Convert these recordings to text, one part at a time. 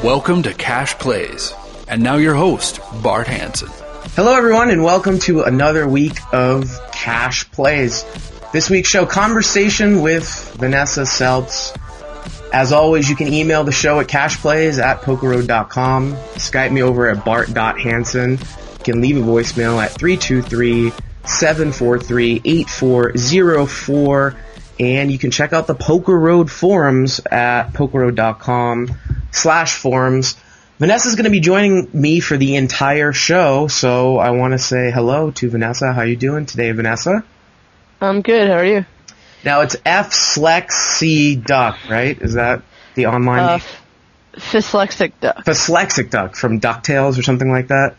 Welcome to Cash Plays. And now your host, Bart Hanson. Hello everyone and welcome to another week of Cash Plays. This week's show, conversation with Vanessa, Selbst. As always, you can email the show at cashplays@pokerroad.com. Skype me over at bart.hanson. You can leave a voicemail at 323-743-8404. And you can check out the Poker Road forums at pokerroad.com/forums. Vanessa's going to be joining me for the entire show, so I want to say hello to Vanessa. How you doing today, Vanessa? I'm good. How are you? Now, it's F-Slex-C Duck, right? Is that the online name? Dyslexic Duck. Dyslexic Duck from DuckTales or something like that?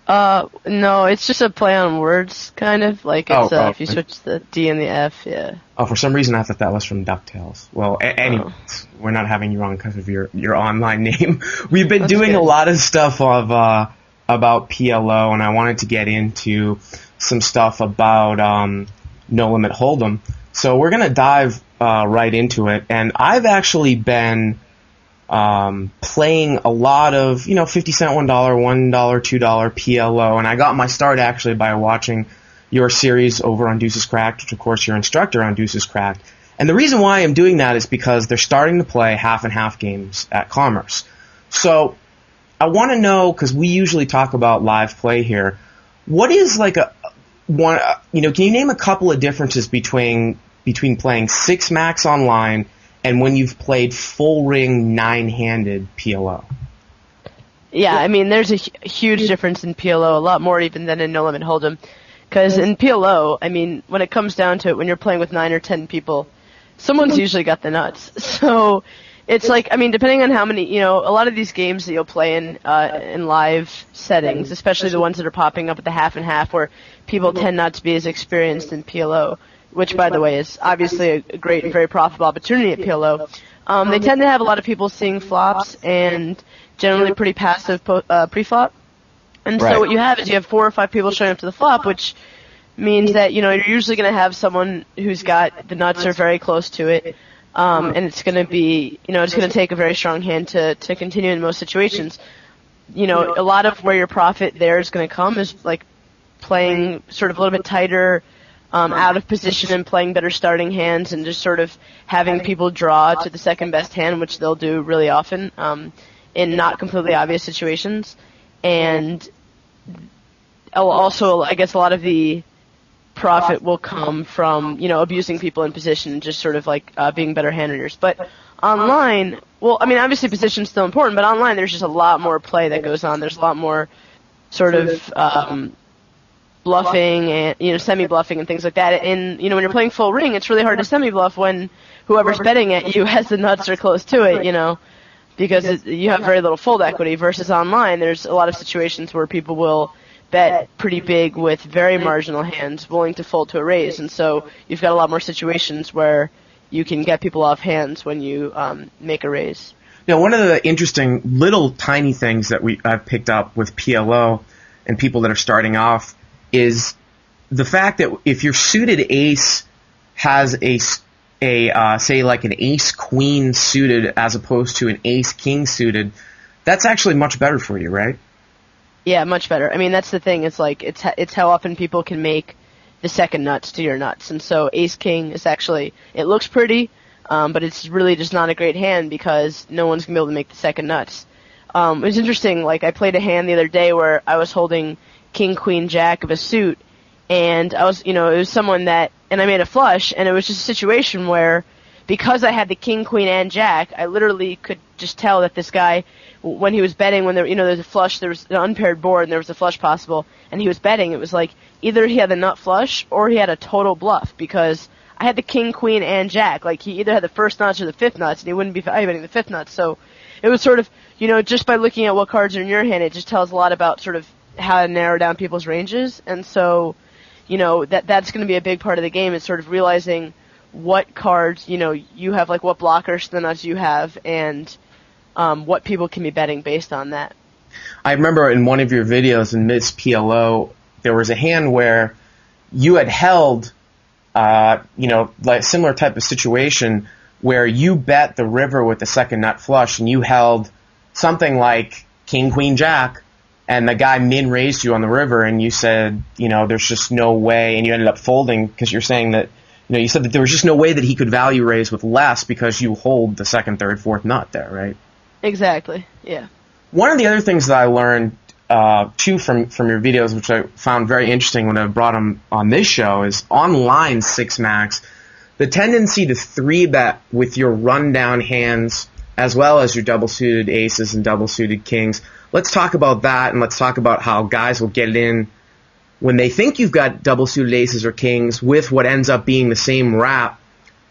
No, it's just a play on words, kind of. Like, it's, if you switch the D and the F, yeah. Oh, for some reason I thought that was from DuckTales. Well, anyways, we're not having you on because of your online name. We've been doing good. A lot of stuff about PLO, and I wanted to get into some stuff about No Limit Hold'em. So we're going to dive right into it, and I've actually been playing a lot of, $50 cent, $1, $1, $2 PLO, and I got my start actually by watching your series over on Deuces Cracked, which of course you're instructor on Deuces Cracked. And the reason why I'm doing that is because they're starting to play half and half games at Commerce. So I want to know, because we usually talk about live play here, what is like can you name a couple of differences between playing 6 max online and when you've played full ring 9-handed PLO? Yeah, I mean, there's a huge difference in PLO, a lot more even than in No Limit Hold'em. Because in PLO, I mean, when it comes down to it, when you're playing with 9 or 10 people, someone's usually got the nuts. So it's like, I mean, depending on how many, a lot of these games that you'll play in live settings, especially the ones that are popping up at the half and half, where people tend not to be as experienced in PLO, which, by the way, is obviously a great and very profitable opportunity at PLO. They tend to have a lot of people seeing flops and generally pretty passive pre-flop. And so what you have is you have 4 or 5 people showing up to the flop, which means that, you're usually going to have someone who's got the nuts or very close to it. And it's going to be, it's going to take a very strong hand to continue in most situations. A lot of where your profit there is going to come is like playing sort of a little bit tighter, out of position and playing better starting hands and just sort of having people draw to the second best hand, which they'll do really often in not completely obvious situations. And also, I guess a lot of the profit will come from, abusing people in position and just sort of like being better hand readers. But online, well, I mean, obviously position's still important, but online there's just a lot more play that goes on. There's a lot more sort of bluffing and, semi-bluffing and things like that. And, when you're playing full ring, it's really hard to semi-bluff when whoever's betting at you has the nuts or close to it, because you have very little fold equity, versus online there's a lot of situations where people will bet pretty big with very marginal hands willing to fold to a raise, and so you've got a lot more situations where you can get people off hands when you make a raise. Now, one of the interesting little tiny things that I've picked up with PLO and people that are starting off is the fact that if your suited ace has a say like an ace-queen suited as opposed to an ace-king suited, that's actually much better for you, right? Yeah, much better. I mean, that's the thing. It's like it's how often people can make the second nuts to your nuts. And so ace-king is actually, it looks pretty, but it's really just not a great hand because no one's going to be able to make the second nuts. It was interesting, like I played a hand the other day where I was holding king, queen, jack of a suit, and I was, it was someone that, and I made a flush, and it was just a situation where, because I had the king, queen, and jack, I literally could just tell that this guy, when he was betting, when there, there's a flush, there was an unpaired board, and there was a flush possible, and he was betting, it was like, either he had the nut flush, or he had a total bluff, because I had the king, queen, and jack, like, he either had the first nuts or the fifth nuts, and he wouldn't be betting the fifth nuts, so it was sort of, just by looking at what cards are in your hand, it just tells a lot about sort of how to narrow down people's ranges, and so, that's going to be a big part of the game, is sort of realizing what cards, you have, like what blockers the nuts you have, and what people can be betting based on that. I remember in one of your videos in Miss PLO, there was a hand where you had held, like a similar type of situation where you bet the river with the second nut flush, and you held something like King, Queen, Jack, and the guy min-raised you on the river, and you said, there's just no way, and you ended up folding because you're saying that, you said that there was just no way that he could value raise with less because you hold the second, third, fourth nut there, right? Exactly, yeah. One of the other things that I learned, too, from your videos, which I found very interesting when I brought them on this show, is online 6-max, the tendency to 3-bet with your rundown hands as well as your double-suited aces and double-suited kings. Let's talk about that, and let's talk about how guys will get it in when they think you've got double-suited aces or kings with what ends up being the same wrap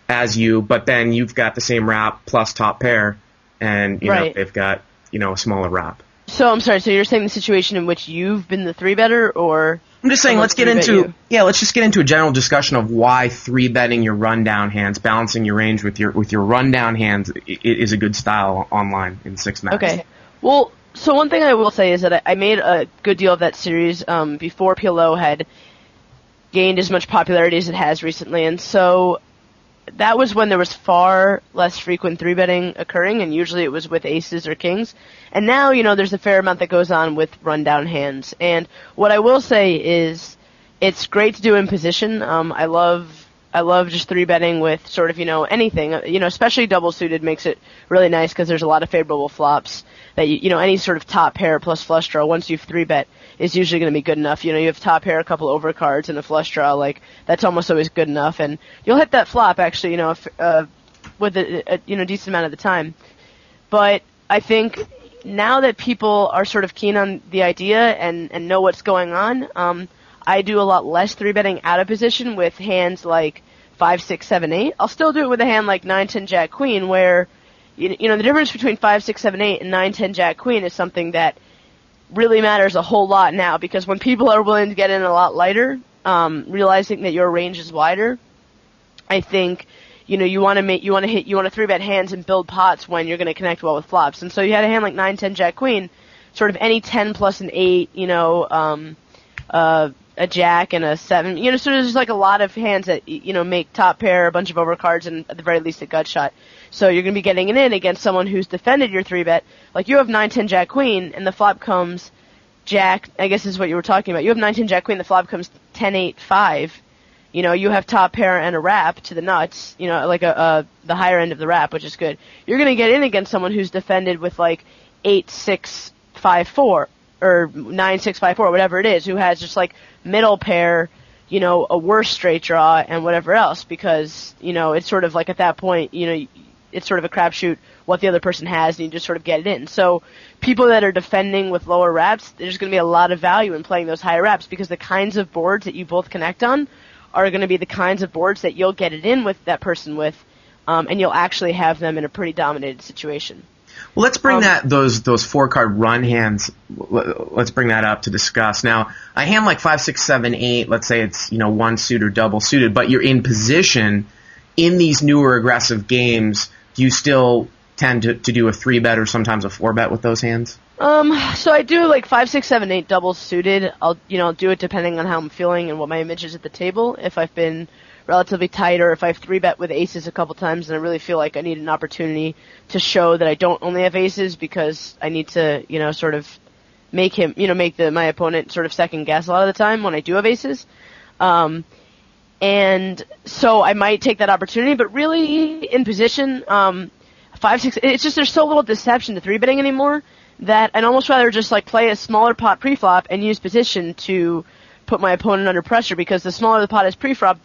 as you, but then you've got the same wrap plus top pair, and they've got a smaller wrap. So I'm sorry. So you're saying the situation in which you've been the 3-better, or I'm just saying let's just get into a general discussion of why 3-betting your rundown hands, balancing your range with your rundown hands is a good style online in 6-max. Okay. Well, so one thing I will say is that I made a good deal of that series before PLO had gained as much popularity as it has recently, and so that was when there was far less frequent 3-betting occurring, and usually it was with aces or kings. And now, there's a fair amount that goes on with rundown hands. And what I will say is it's great to do in position. I love just 3-betting with sort of, anything. Especially double-suited makes it really nice because there's a lot of favorable flops that, any sort of top pair plus flush draw, once you've 3-bet, is usually going to be good enough. You have top pair, a couple overcards, and a flush draw. That's almost always good enough. And you'll hit that flop, actually, with a decent amount of the time. But I think now that people are sort of keen on the idea and know what's going on, I do a lot less 3-betting out of position with hands like 5, 6, 7, 8. I'll still do it with a hand like 9, 10, Jack, Queen, where the difference between 5, 6, 7, 8 and 9, 10, Jack, Queen is something that really matters a whole lot now, because when people are willing to get in a lot lighter, realizing that your range is wider, I think you want to 3-bet hands and build pots when you're going to connect well with flops. And so you had a hand like 9, 10, Jack, Queen, sort of any 10 plus an 8, a Jack and a 7, so there's just a lot of hands that make top pair, a bunch of overcards, and at the very least a gut shot. So you're going to be getting it in against someone who's defended your 3-bet. Like you have 9, 10, Jack, Queen, and the flop comes Jack. I guess this is what you were talking about. You have 9, 10, Jack, Queen. The flop comes 10, 8, 5. You have top pair and a wrap to the nuts. The higher end of the wrap, which is good. You're going to get in against someone who's defended with 8, 6, 5, 4 or 9, 6, 5, 4, whatever it is, who has just middle pair, a worse straight draw and whatever else, because it's sort of at that point, it's sort of a crapshoot what the other person has, and you just sort of get it in. So people that are defending with lower wraps, there's going to be a lot of value in playing those higher wraps, because the kinds of boards that you both connect on are going to be the kinds of boards that you'll get it in with that person with, and you'll actually have them in a pretty dominated situation. Well, let's bring those 4-card run hands. Let's bring that up to discuss. Now, a hand like 5, 6, 7, 8. Let's say it's one suit or double suited, but you're in position in these newer aggressive games. Do you still tend to do a 3-bet or sometimes a 4-bet with those hands? So I do 5, 6, 7, 8 double suited. I'll do it depending on how I'm feeling and what my image is at the table. If I've been relatively tight, or if I've 3-bet with aces a couple times and I really feel like I need an opportunity to show that I don't only have aces, because I need to, sort of make him, make my opponent sort of second guess a lot of the time when I do have aces. And so I might take that opportunity, but really in position, 5, 6, it's just there's so little deception to 3-betting anymore that I'd almost rather just play a smaller pot pre-flop and use position to put my opponent under pressure, because the smaller the pot is pre-flop,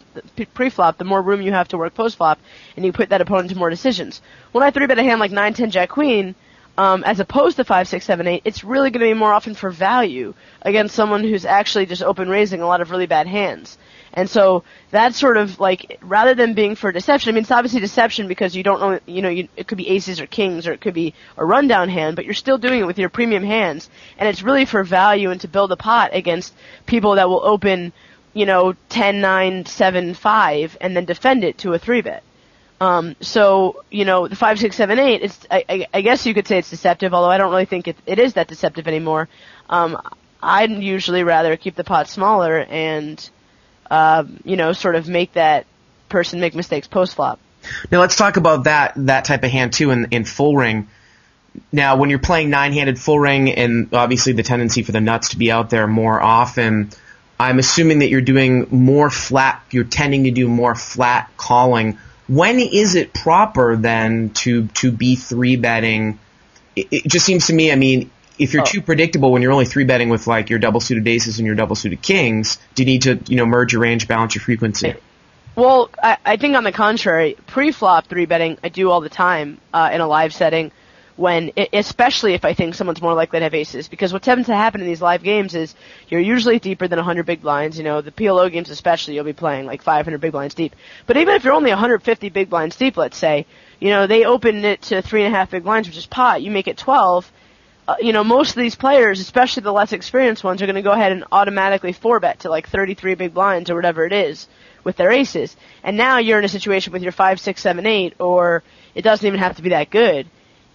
the more room you have to work post-flop, and you put that opponent to more decisions. When I 3-bet a hand like 9, 10, Jack, Queen, as opposed to 5, 6, 7, 8, it's really going to be more often for value against someone who's actually just open raising a lot of really bad hands. And so that's sort of rather than being for deception, I mean, it's obviously deception because you don't know, it could be aces or kings, or it could be a rundown hand, but you're still doing it with your premium hands, and it's really for value and to build a pot against people that will open, 10, 9, 7, 5, and then defend it to a 3-bet. So, the 5, 6, 7, 8, I guess you could say it's deceptive, although I don't really think it is that deceptive anymore. I'd usually rather keep the pot smaller and sort of make that person make mistakes post-flop. Now let's talk about that type of hand too in full ring. Now, when you're playing nine-handed full ring, and obviously the tendency for the nuts to be out there more often, I'm assuming that you're doing more flat. You're tending to do more flat calling. When is it proper then to be three betting? It just seems to me. I mean, if you're too predictable when you're only three betting with like your double suited aces and your double suited kings, do you need to merge your range, balance your frequency? Well, I think on the contrary, pre-flop three betting I do all the time in a live setting, especially if I think someone's more likely to have aces, because what tends to happen in these live games is you're usually deeper than 100 big blinds. The PLO games especially, you'll be playing like 500 big blinds deep. But even if you're only 150 big blinds deep, let's say, they open it to 3.5 big blinds, which is pot. You make it 12. Most of these players, especially the less experienced ones, are going to go ahead and automatically 4-bet to like 33 big blinds or whatever it is with their aces. And now you're in a situation with your 5, 6, 7, 8, or it doesn't even have to be that good.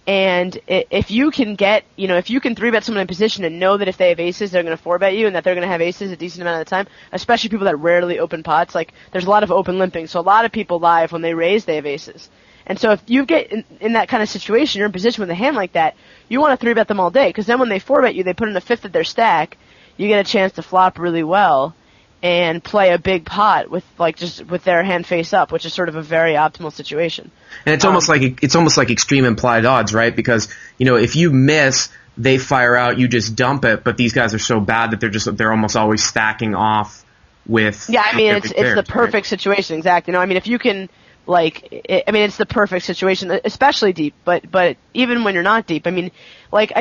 And if you can if you can 3-bet someone in position and know that if they have aces, they're going to 4-bet you and that they're going to have aces a decent amount of the time, especially people that rarely open pots, like there's a lot of open limping, so a lot of people live when they raise, they have aces. And so if you get in that kind of situation, you're in position with a hand like that, you want to 3-bet them all day, because then when they 4-bet you, they put in a fifth of their stack, you get a chance to flop really well and play a big pot with their hand face up, which is sort of a very optimal situation. And it's almost like extreme implied odds, right? Because if you miss, they fire out, you just dump it. But these guys are so bad that they're almost always stacking off with. Yeah, I mean it's the perfect situation, exactly. If you can it's the perfect situation, especially deep. But even when you're not deep, I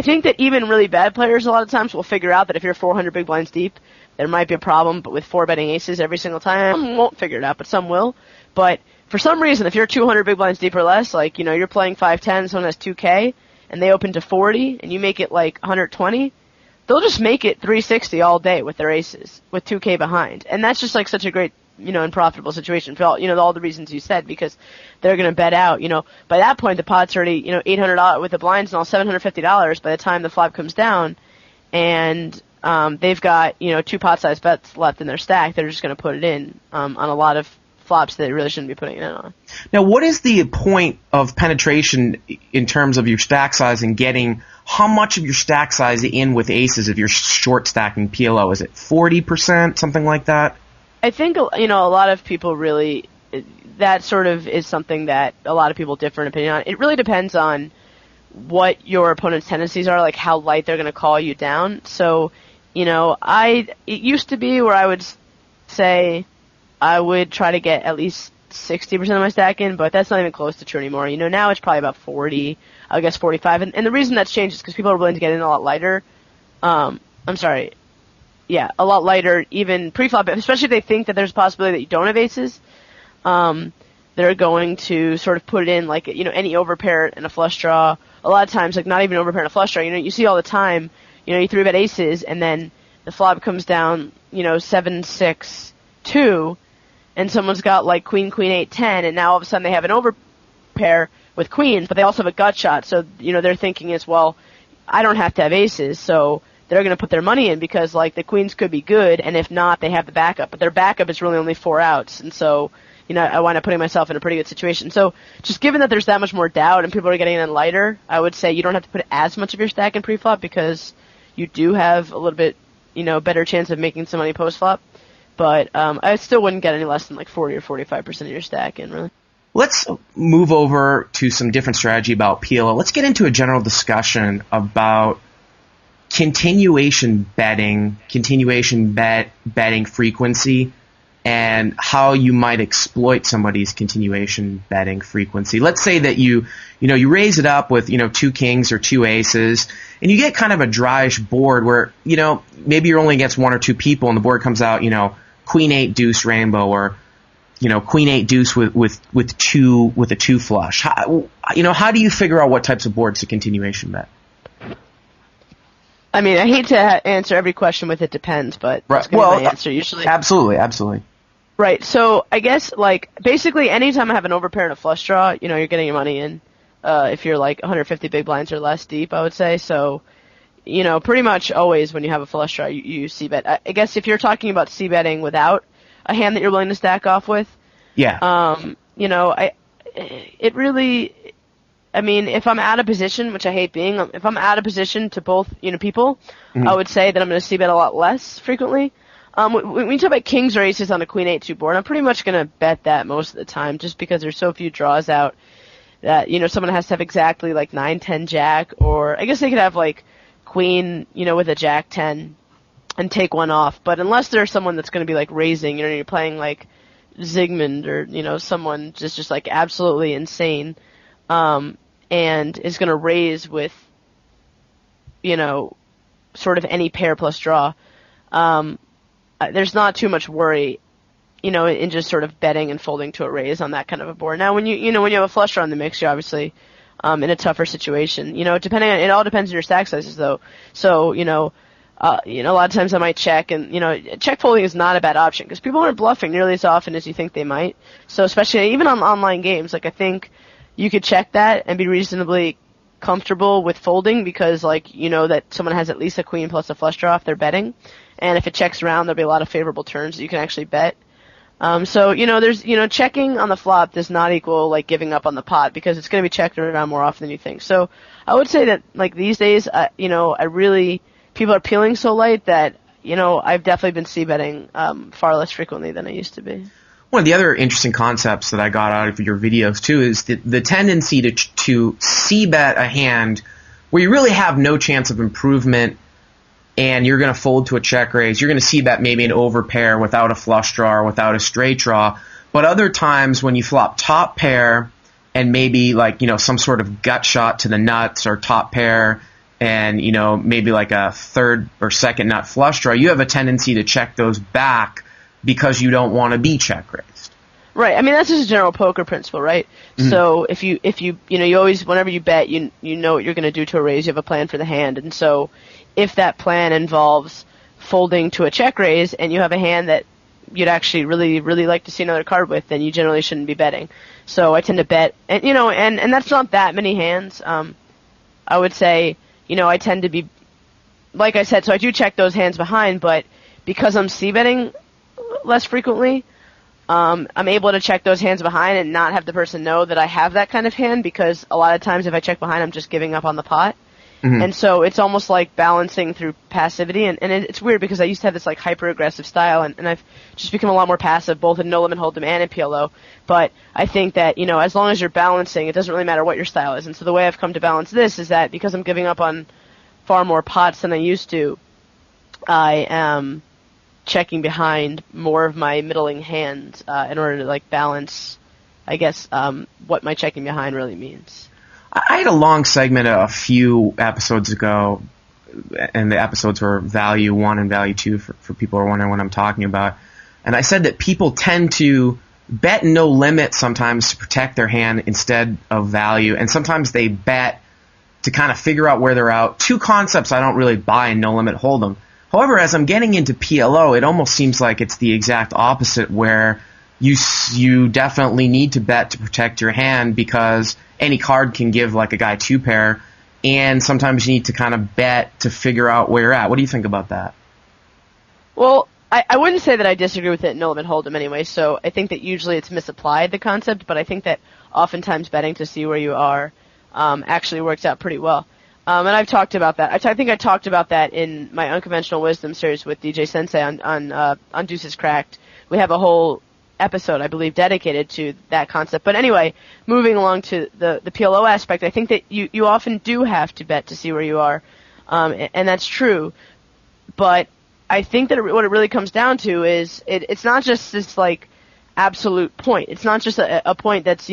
think that even really bad players a lot of times will figure out that if you're 400 big blinds deep, there might be a problem, but with 4-betting aces every single time, some won't figure it out, but some will. But for some reason, if you're 200 big blinds deep or less, you're playing 5-10, someone has 2K, and they open to 40, and you make it 120, they'll just make it 360 all day with their aces, with 2K behind. And that's just such a great, and profitable situation for all the reasons you said, because they're going to bet out, by that point the pot's already, $800 with the blinds and all $750 by the time the flop comes down, and they've got, 2 pot-sized bets left in their stack. They're just going to put it in on a lot of flops that they really shouldn't be putting it in on. Now, what is the point of penetration in terms of your stack size and getting how much of your stack size in with aces if you're short stacking PLO? Is it 40%, something like that? I think, a lot of people really, that sort of is something that a lot of people differ in opinion on. It really depends on what your opponent's tendencies are, like how light they're going to call you down. So, it used to be where I would say I would try to get at least 60% of my stack in, but that's not even close to true anymore. Now it's probably about 40, I guess 45. And the reason that's changed is because people are willing to get in a lot lighter. A lot lighter, even pre-flop, especially if they think that there's a possibility that you don't have aces. They're going to sort of put it in any overpair and a flush draw. A lot of times, not even overpair and a flush draw. You see all the time, you 3-bet aces, and then the flop comes down, 7-6-2, and someone's got queen, 8, 10, and now all of a sudden they have an overpair with queens, but they also have a gut shot. So, their thinking is, well, I don't have to have aces, so they're going to put their money in because, the queens could be good, and if not, they have the backup. But their backup is really only 4 outs, and so, I wind up putting myself in a pretty good situation. So, just given that there's that much more doubt and people are getting in lighter, I would say you don't have to put as much of your stack in pre-flop because you do have a little bit, better chance of making some money post-flop. But I still wouldn't get any less than 40 or 45% of your stack in, really. Let's move over to some different strategy about PLO. Let's get into a general discussion about continuation betting frequency, and how you might exploit somebody's continuation betting frequency. Let's say that you raise it up with 2 kings or 2 aces, and you get kind of a dryish board where maybe you're only against 1 or 2 people, and the board comes out queen 8 deuce rainbow, or queen 8 deuce with a 2 flush. How do you figure out what types of boards to continuation bet? I hate to answer every question with it depends, but that's going to be my answer usually. Absolutely. Right, so I guess, basically anytime I have an overpair and a flush draw, you're getting your money in, if you're 150 big blinds or less deep, I would say. So, pretty much always when you have a flush draw, you c-bet. I guess if you're talking about c-betting without a hand that you're willing to stack off with, yeah. I mean, if I'm out of position, which I hate being, if I'm out of position to both, people, Mm-hmm. I would say that I'm going to c-bet a lot less frequently. When you talk about kings or aces on a queen 8-2 board, I'm pretty much going to bet that most of the time, just because there's so few draws out that, someone has to have exactly like 9-10 jack, or I guess they could have like queen, with a jack 10 and take one off. But unless there's someone that's going to be like raising, you're playing like Zygmunt or, someone just like absolutely insane, and is going to raise with, sort of any pair plus draw. There's not too much worry, in just sort of betting and folding to a raise on that kind of a board. Now, when you have a flush draw in the mix, you're obviously in a tougher situation. Depending on, it all depends on your stack sizes though. So, a lot of times I might check, and check folding is not a bad option because people aren't bluffing nearly as often as you think they might. So especially even on online games, like I think you could check that and be reasonably comfortable with folding because that someone has at least a queen plus a flush draw if they're betting, and if it checks around, there'll be a lot of favorable turns that you can actually bet. So there's checking on the flop does not equal like giving up on the pot because it's going to be checked around more often than you think. So I would say that like these days, people are peeling so light that I've definitely been c-betting far less frequently than I used to be. One of the other interesting concepts that I got out of your videos too is the tendency to c-bet a hand where you really have no chance of improvement, and you're going to fold to a check raise. You're going to c-bet maybe an overpair without a flush draw or without a straight draw. But other times when you flop top pair and maybe like some sort of gut shot to the nuts or top pair and maybe like a third or second nut flush draw, you have a tendency to check those back because you don't want to be check raised. Right. I mean, that's just a general poker principle, right? Mm-hmm. So if you you always, whenever you bet, you know what you're going to do to a raise. You have a plan for the hand, and so if that plan involves folding to a check raise, and you have a hand that you'd actually really, really like to see another card with, then you generally shouldn't be betting. So I tend to bet, and and that's not that many hands. I would say, I tend to be, like I said, so I do check those hands behind, but because I'm c-betting less frequently, I'm able to check those hands behind and not have the person know that I have that kind of hand, because a lot of times if I check behind, I'm just giving up on the pot. Mm-hmm. And so it's almost like balancing through passivity, and it's weird because I used to have this like hyper-aggressive style, and I've just become a lot more passive, both in No Limit Hold'em and in PLO. But I think that, as long as you're balancing, it doesn't really matter what your style is. And so the way I've come to balance this is that because I'm giving up on far more pots than I used to, I am checking behind more of my middling hands in order to like balance, I guess, what my checking behind really means. I had a long segment a few episodes ago, and the episodes were Value 1 and Value 2 for people who are wondering what I'm talking about. And I said that people tend to bet no limit sometimes to protect their hand instead of value, and sometimes they bet to kind of figure out where they're out. Two concepts I don't really buy in No Limit Hold'em. However, as I'm getting into PLO, it almost seems like it's the exact opposite, where you definitely need to bet to protect your hand because any card can give like a guy two pair, and sometimes you need to kind of bet to figure out where you're at. What do you think about that? Well, I wouldn't say that I disagree with it in No Limit Hold'em anyway, so I think that usually it's misapplied, the concept, but I think that oftentimes betting to see where you are actually works out pretty well. And I've talked about that. I think I talked about that in my Unconventional Wisdom series with DJ Sensei on Deuces Cracked. We have a whole episode, I believe, dedicated to that concept. But anyway, moving along to the PLO aspect, I think that you often do have to bet to see where you are, and that's true. But I think that what it really comes down to is it's not just this like absolute point. It's not just a point that's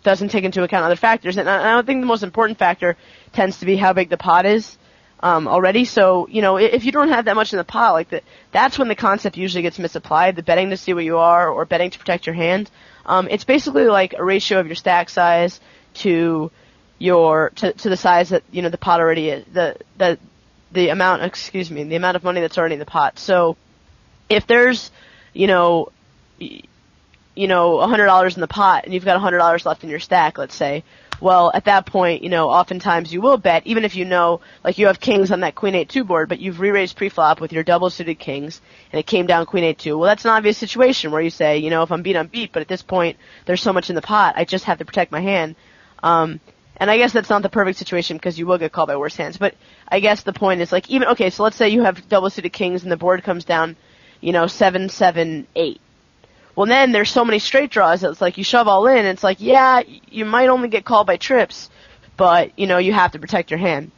doesn't take into account other factors. And I don't think the most important factor tends to be how big the pot is already. So, if you don't have that much in the pot, that's when the concept usually gets misapplied, the betting to see where you are or betting to protect your hand. It's basically like a ratio of your stack size to the size that, the pot already is, the amount of money that's already in the pot. So if there's, $100 in the pot and you've got $100 left in your stack, let's say, well, at that point, oftentimes you will bet, even if you have kings on that queen 8-2 board, but you've re-raised pre-flop with your double-suited kings, and it came down queen 8-2. Well, that's an obvious situation where you say, if I'm beat, but at this point, there's so much in the pot, I just have to protect my hand. And I guess that's not the perfect situation because you will get called by worse hands. But I guess the point is, like, even, okay, so let's say you have double-suited kings and the board comes down, 7, 7, 8. Well, then there's so many straight draws that it's like you shove all in, and it's like, yeah, you might only get called by trips, but, you have to protect your hand.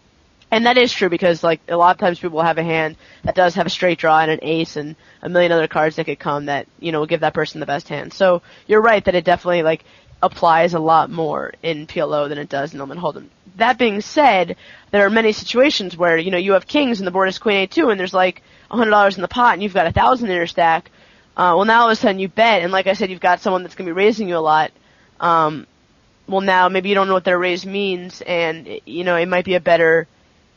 And that is true because, like, a lot of times people will have a hand that does have a straight draw and an ace and a million other cards that could come that, will give that person the best hand. So you're right that it definitely, like, applies a lot more in PLO than it does in Element Hold'em. That being said, there are many situations where, you have kings and the board is queen a2 and there's like $100 in the pot and you've got 1,000 in your stack. Well, now all of a sudden you bet, and like I said, you've got someone that's going to be raising you a lot. Well, now maybe you don't know what their raise means, and, it might be a better,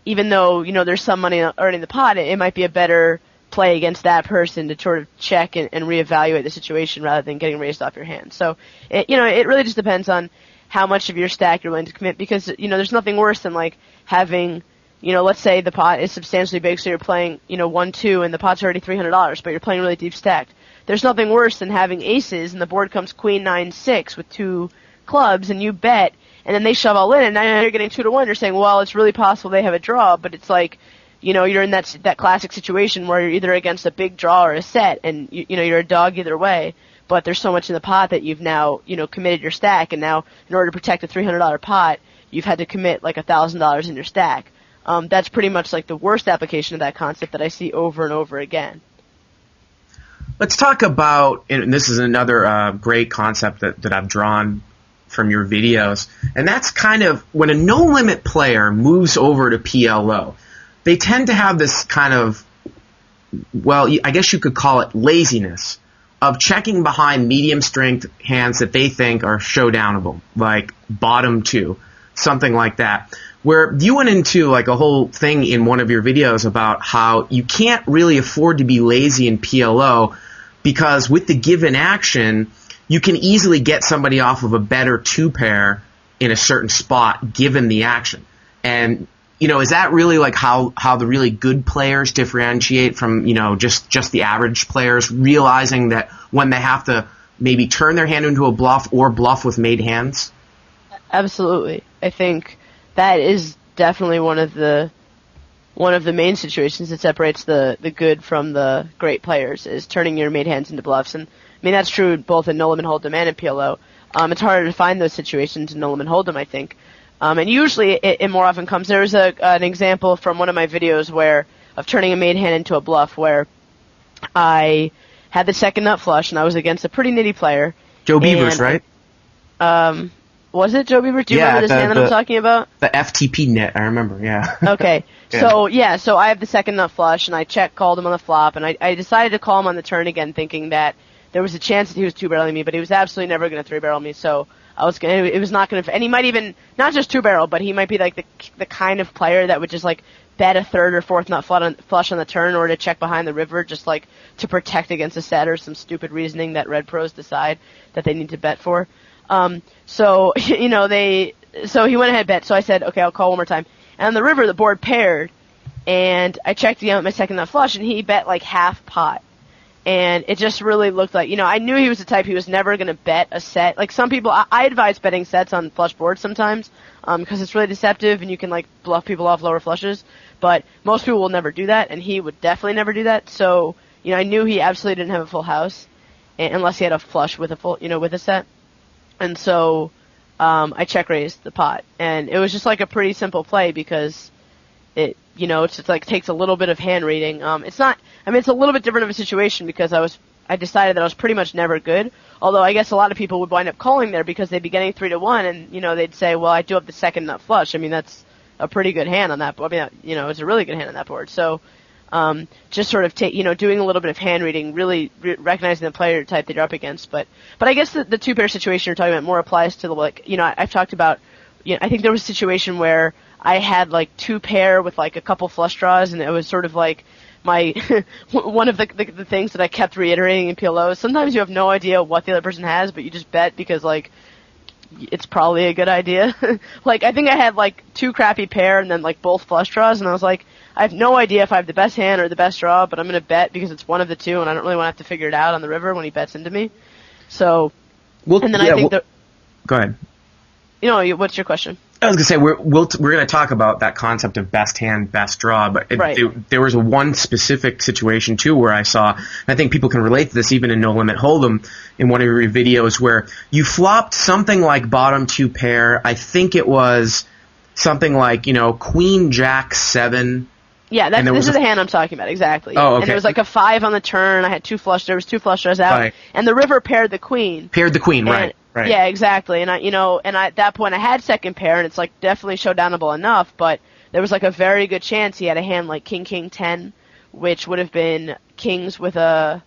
even though, there's some money already in the pot, it might be a better play against that person to sort of check and reevaluate the situation rather than getting raised off your hand. So, it really just depends on how much of your stack you're willing to commit because, there's nothing worse than like having, let's say the pot is substantially big, so you're playing, 1, 2, and the pot's already $300, but you're playing really deep stacked. There's nothing worse than having aces and the board comes queen, 9, 6 with 2 clubs and you bet and then they shove all in and now you're getting 2 to 1. You're saying, well, it's really possible they have a draw, but it's like, you're in that classic situation where you're either against a big draw or a set, and you're a dog either way. But there's so much in the pot that you've now committed your stack, and now in order to protect a $300 pot, you've had to commit like $1,000 in your stack. That's pretty much like the worst application of that concept that I see over and over again. Let's talk about, and this is another great concept that I've drawn from your videos, and that's kind of when a no-limit player moves over to PLO. They tend to have this kind of, well, I guess you could call it laziness of checking behind medium strength hands that they think are showdownable, like bottom 2, something like that. Where you went into like a whole thing in one of your videos about how you can't really afford to be lazy in PLO because with the given action, you can easily get somebody off of a better 2 pair in a certain spot given the action. And is that really like how the really good players differentiate from, just the average players, realizing that when they have to maybe turn their hand into a bluff or bluff with made hands? Absolutely. I think that is definitely one of the main situations that separates the good from the great players is turning your made hands into bluffs. And I mean, that's true both in No Limit Hold'em and in PLO. It's harder to find those situations in No Limit Hold'em, I think. And usually it more often comes. There was an example from one of my videos of turning a made hand into a bluff where I had the second nut flush and I was against a pretty nitty player. Joe Beavers, right? Was it Joe Beavers? Do you remember this hand that I'm talking about? The FTP net, I remember, yeah. Okay. Yeah. So I have the second nut flush and I called him on the flop and I decided to call him on the turn again thinking that there was a chance that he was 2-barreling me, but he was absolutely never going to 3-barrel me, so it was not going to, and he might even, not just 2-barrel, but he might be like the kind of player that would just like bet a third or fourth nut flush on the turn or to check behind the river just like to protect against a set or some stupid reasoning that red pros decide that they need to bet for. So he went ahead and bet, so I said, okay, I'll call one more time. And on the river, the board paired, and I checked again with my second nut flush, and he bet like half pot. And it just really looked like, I knew he was the type he was never going to bet a set. Like some people, I advise betting sets on flush boards sometimes, because it's really deceptive and you can like bluff people off lower flushes. But most people will never do that, and he would definitely never do that. So, I knew he absolutely didn't have a full house, unless he had a flush with a full, with a set. And so, I check raised the pot. And it was just like a pretty simple play because it, it's just like takes a little bit of hand reading. It's a little bit different of a situation because I decided that I was pretty much never good. Although I guess a lot of people would wind up calling there because they'd be getting 3-1 and, they'd say, well, I do have the second nut flush. I mean, that's a pretty good hand on that board. I mean, it's a really good hand on that board. So, just sort of doing a little bit of hand reading, really recognizing the player type that you're up against. But I guess the 2-pair situation you're talking about more applies to I've talked about, I think there was a situation where I had like 2-pair with like a couple flush draws, and it was sort of like my one of the things that I kept reiterating in PLO is sometimes you have no idea what the other person has, but you just bet because like it's probably a good idea. Like I think I had like 2 crappy pair and then like both flush draws, and I was like, I have no idea if I have the best hand or the best draw, but I'm gonna bet because it's one of the two, and I don't really want to have to figure it out on the river when he bets into me. So, go ahead. what's your question? I was gonna say we're gonna talk about that concept of best hand, best draw, but there was one specific situation too where I saw, and I think people can relate to this even in No Limit Hold'em, in one of your videos where you flopped something like bottom 2 pair. I think it was something like Queen Jack 7. Yeah, this is the hand I'm talking about, exactly. Oh, okay. And there was like a 5 on the turn. I had there was 2 flush draws out, right. And the river paired the queen. Right. Yeah, exactly. And at that point I had second pair, and it's like definitely showdownable enough, but there was like a very good chance he had a hand like King 10, which would have been kings with a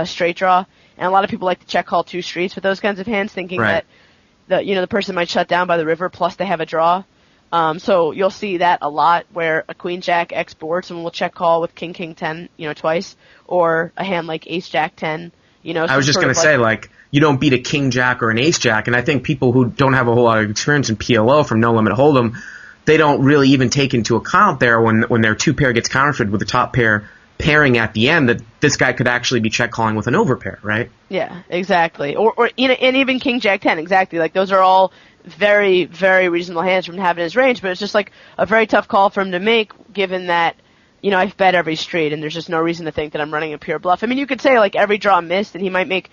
straight draw. And a lot of people like to check call 2 streets with those kinds of hands, thinking right. that the person might shut down by the river, plus they have a draw. So you'll see that a lot, where a Queen Jack X boards and we'll check call with King 10, twice, or a hand like Ace Jack 10. I was just gonna say, like, you don't beat a King Jack or an Ace Jack, and I think people who don't have a whole lot of experience in PLO from No Limit Hold'em, they don't really even take into account there when their 2 pair gets counterfeited with the top pair pairing at the end, that this guy could actually be check calling with an overpair, right? Yeah, exactly. Or and even King Jack 10, exactly. Like, those are all very, very reasonable hands from having his range, but it's just like a very tough call for him to make, given that I've bet every street, and there's just no reason to think that I'm running a pure bluff. I mean, you could say, like, every draw missed, and he might make...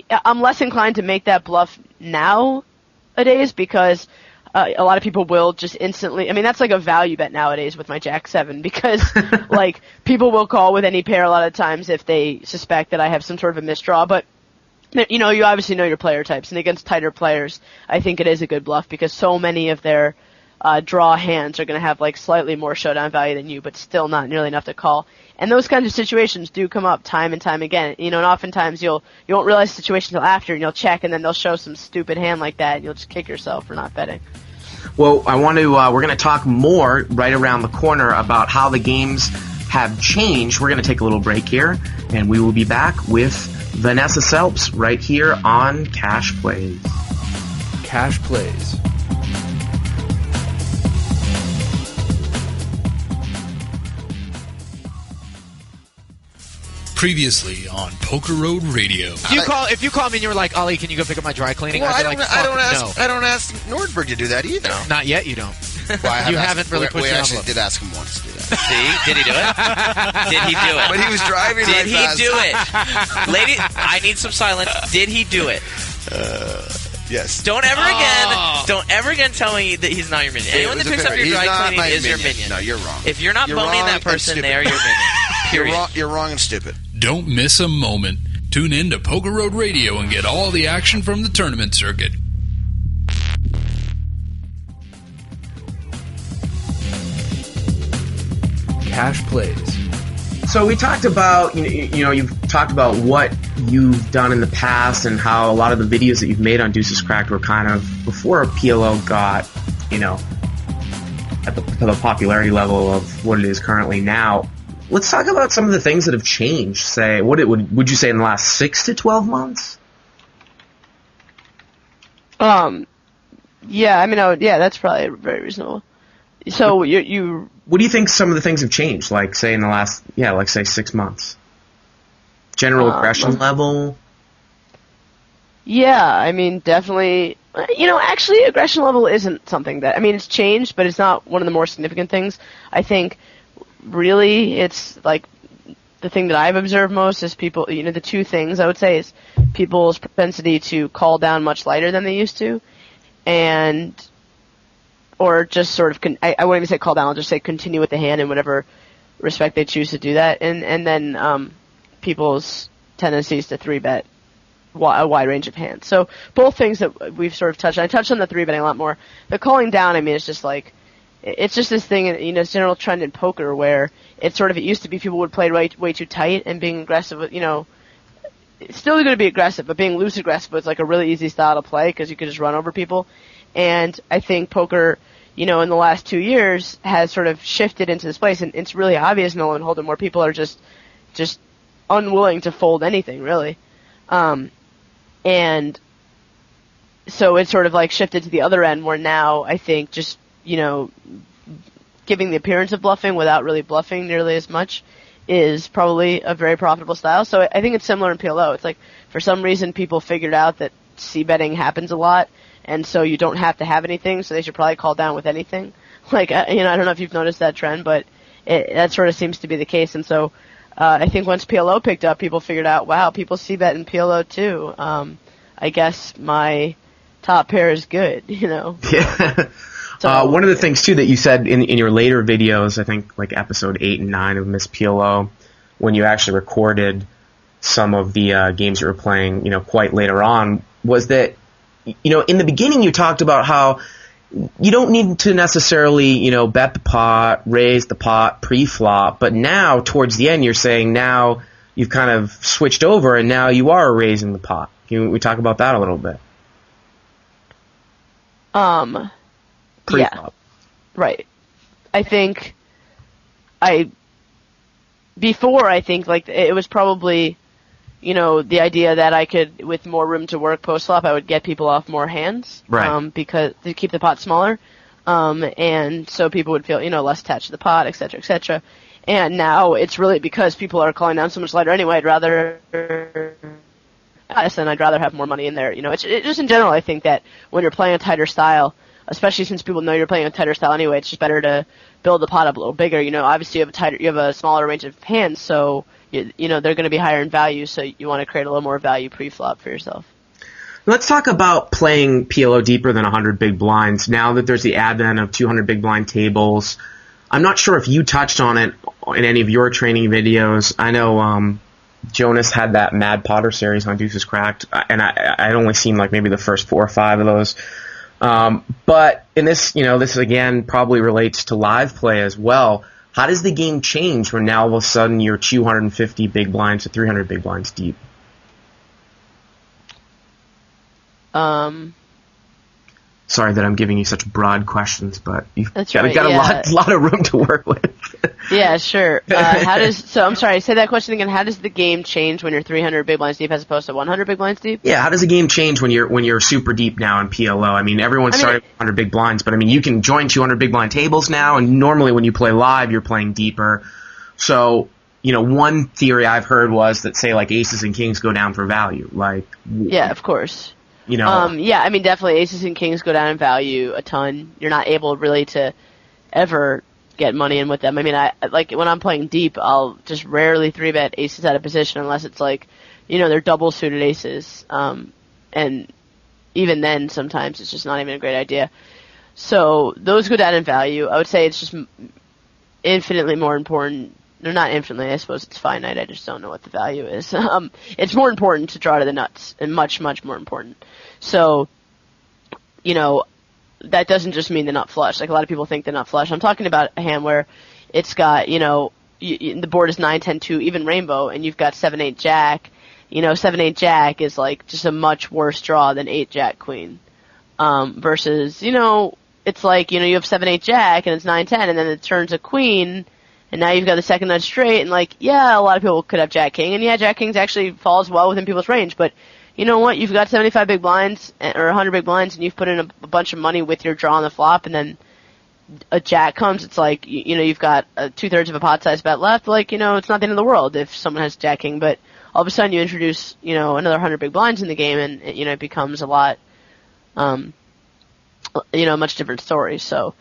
I'm less inclined to make that bluff nowadays, because a lot of people will just instantly... I mean, that's like a value bet nowadays with my Jack 7, because, like, people will call with any pair a lot of times if they suspect that I have some sort of a misdraw, but... you obviously know your player types, and against tighter players, I think it is a good bluff, because so many of their draw hands are going to have like slightly more showdown value than you, but still not nearly enough to call. And those kinds of situations do come up time and time again. And oftentimes you won't realize the situation until after, and you'll check, and then they'll show some stupid hand like that, and you'll just kick yourself for not betting. Well, I want to. We're going to talk more right around the corner about how the games have changed. We're going to take a little break here, and we will be back with Vanessa Selbst right here on Cash Plays. Cash Plays. Previously on Poker Road Radio. If you call me and you're like, Ollie, can you go pick up my dry cleaning? Well, I don't ask Nordberg to do that either. No. Not yet, you don't. Well, you haven't really pushed the envelope. We actually did ask him once to do that. See? Did he do it? Did he do it? But he was driving Did right he fast. do it? Lady, I need some silence. Did he do it? Yes. Don't ever again tell me that he's not your minion. Anyone that picks up your dry cleaning is your minion. No, you're wrong. If you're not boning that person, they are your minion. Period. You're wrong and stupid. Don't miss a moment. Tune in to Poker Road Radio and get all the action from the tournament circuit. Cash Plays. So we talked about, you've talked about what you've done in the past and how a lot of the videos that you've made on Deuces Cracked were kind of before PLO got, at the popularity level of what it is currently now. Let's talk about some of the things that have changed. Say, would you say in the last 6 to 12 months? Yeah, I mean, that's probably very reasonable. So you. What do you think some of the things have changed? Like, say in the last, say 6 months. General aggression level. Yeah, I mean, definitely. Actually, aggression level isn't something that, I mean, it's changed, but it's not one of the more significant things. I think, really, it's like the thing that I've observed most is people, the 2 things I would say is people's propensity to call down much lighter than they used to, or just sort of, I wouldn't even say call down, I'll just say continue with the hand in whatever respect they choose to do that, and then people's tendencies to 3-bet a wide range of hands. So both things that we've sort of touched on. I touched on the 3-betting a lot more. The calling down, I mean, it's just like, it's just this thing, it's general trend in poker where it used to be people would play way too tight, and being aggressive, it's still going to be aggressive, but being loose aggressive was like a really easy style to play because you could just run over people. And I think poker, in the last 2 years has sort of shifted into this place, and it's really obvious in No Limit Hold'em where people are just unwilling to fold anything, really. And so it's sort of like shifted to the other end where now I think just, giving the appearance of bluffing without really bluffing nearly as much is probably a very profitable style. So I think it's similar in PLO. It's like, for some reason, people figured out that c-betting happens a lot, and so you don't have to have anything, so they should probably call down with anything. Like, I don't know if you've noticed that trend, but that sort of seems to be the case. And so I think once PLO picked up, people figured out, wow, people see bet in PLO too. I guess my top pair is good, Yeah. So, one of the things, too, that you said in your later videos, I think like episode 8 and 9 of Miss PLO, when you actually recorded some of the games you were playing, quite later on, was that, in the beginning you talked about how you don't need to necessarily, bet the pot, raise the pot pre-flop, but now, towards the end, you're saying now you've kind of switched over and now you are raising the pot. Can we talk about that a little bit? Pre-flop. Yeah, right. I think before like it was probably, the idea that I could, with more room to work post-flop, I would get people off more hands. Right. Because to keep the pot smaller. And so people would feel, less attached to the pot, et cetera, et cetera. And now it's really because people are calling down so much lighter anyway, I'd rather have more money in there. It's just in general, I think that when you're playing a tighter style, especially since people know you're playing a tighter style anyway, it's just better to build the pot up a little bigger. Obviously you have a smaller range of hands, so they're going to be higher in value, so you want to create a little more value pre-flop for yourself. Let's talk about playing PLO deeper than 100 big blinds. Now that there's the advent of 200 big blind tables, I'm not sure if you touched on it in any of your training videos. I know Jonas had that Mad Potter series on Deuces Cracked, and I'd only seen like maybe the first 4 or 5 of those. But in this, this again probably relates to live play as well. How does the game change when now all of a sudden you're 250 big blinds to 300 big blinds deep? Sorry that I'm giving you such broad questions, but you've got a lot of room to work with. Yeah, sure. I'm sorry, say that question again. How does the game change when you're 300 big blinds deep as opposed to 100 big blinds deep? Yeah, how does the game change when you're super deep now in PLO? I mean, everyone's starting with 100 big blinds, but I mean, you can join 200 big blind tables now, and normally when you play live, you're playing deeper. So, one theory I've heard was that, say, like aces and kings go down for value. Yeah, of course. Yeah, I mean, definitely aces and kings go down in value a ton. You're not able really to ever get money in with them. I mean, like when I'm playing deep, I'll just rarely 3-bet aces out of position unless it's like, they're double suited aces. And even then, sometimes it's just not even a great idea. So those go down in value. I would say it's just infinitely more important. No, not infinitely. I suppose it's finite. I just don't know what the value is. It's more important to draw to the nuts, and much, much more important. So, that doesn't just mean the nut flush. Like a lot of people think the nut flush. I'm talking about a hand where it's got, the board is 9, 10, 2, even rainbow, and you've got 7, 8, jack. 7, 8, jack is like just a much worse draw than 8, jack, queen. Versus, it's like, you have 7, 8, jack, and it's 9, 10, and then it turns a queen, and now you've got the second nut straight, and like, yeah, a lot of people could have jack king, and yeah, jack kings actually falls well within people's range, but you know what? You've got 75 big blinds, or 100 big blinds, and you've put in a bunch of money with your draw on the flop, and then a jack comes, it's like, you've got 2/3 of a pot size bet left, like, it's not the end of the world if someone has jack king, but all of a sudden you introduce, another 100 big blinds in the game, and, it becomes a lot, much different story, So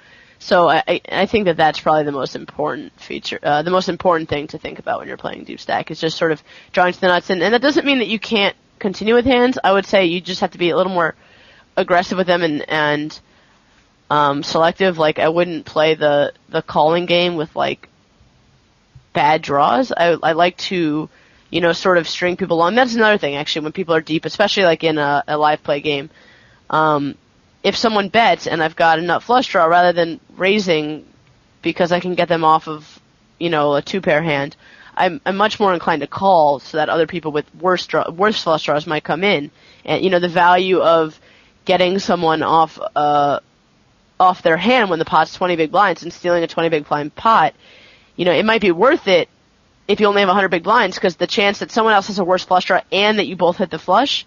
I think that that's probably the most important feature, the most important thing to think about when you're playing deep stack is just sort of drawing to the nuts, and that doesn't mean that you can't continue with hands. I would say you just have to be a little more aggressive with them and selective. Like I wouldn't play the calling game with like bad draws. I like to sort of string people along. That's another thing actually when people are deep, especially like in a live play game. If someone bets and I've got a nut flush draw, rather than raising because I can get them off of, a 2-pair hand, I'm much more inclined to call so that other people with worse flush draws might come in. And, the value of getting someone off their hand when the pot's 20 big blinds and stealing a 20 big blind pot, it might be worth it if you only have 100 big blinds because the chance that someone else has a worse flush draw and that you both hit the flush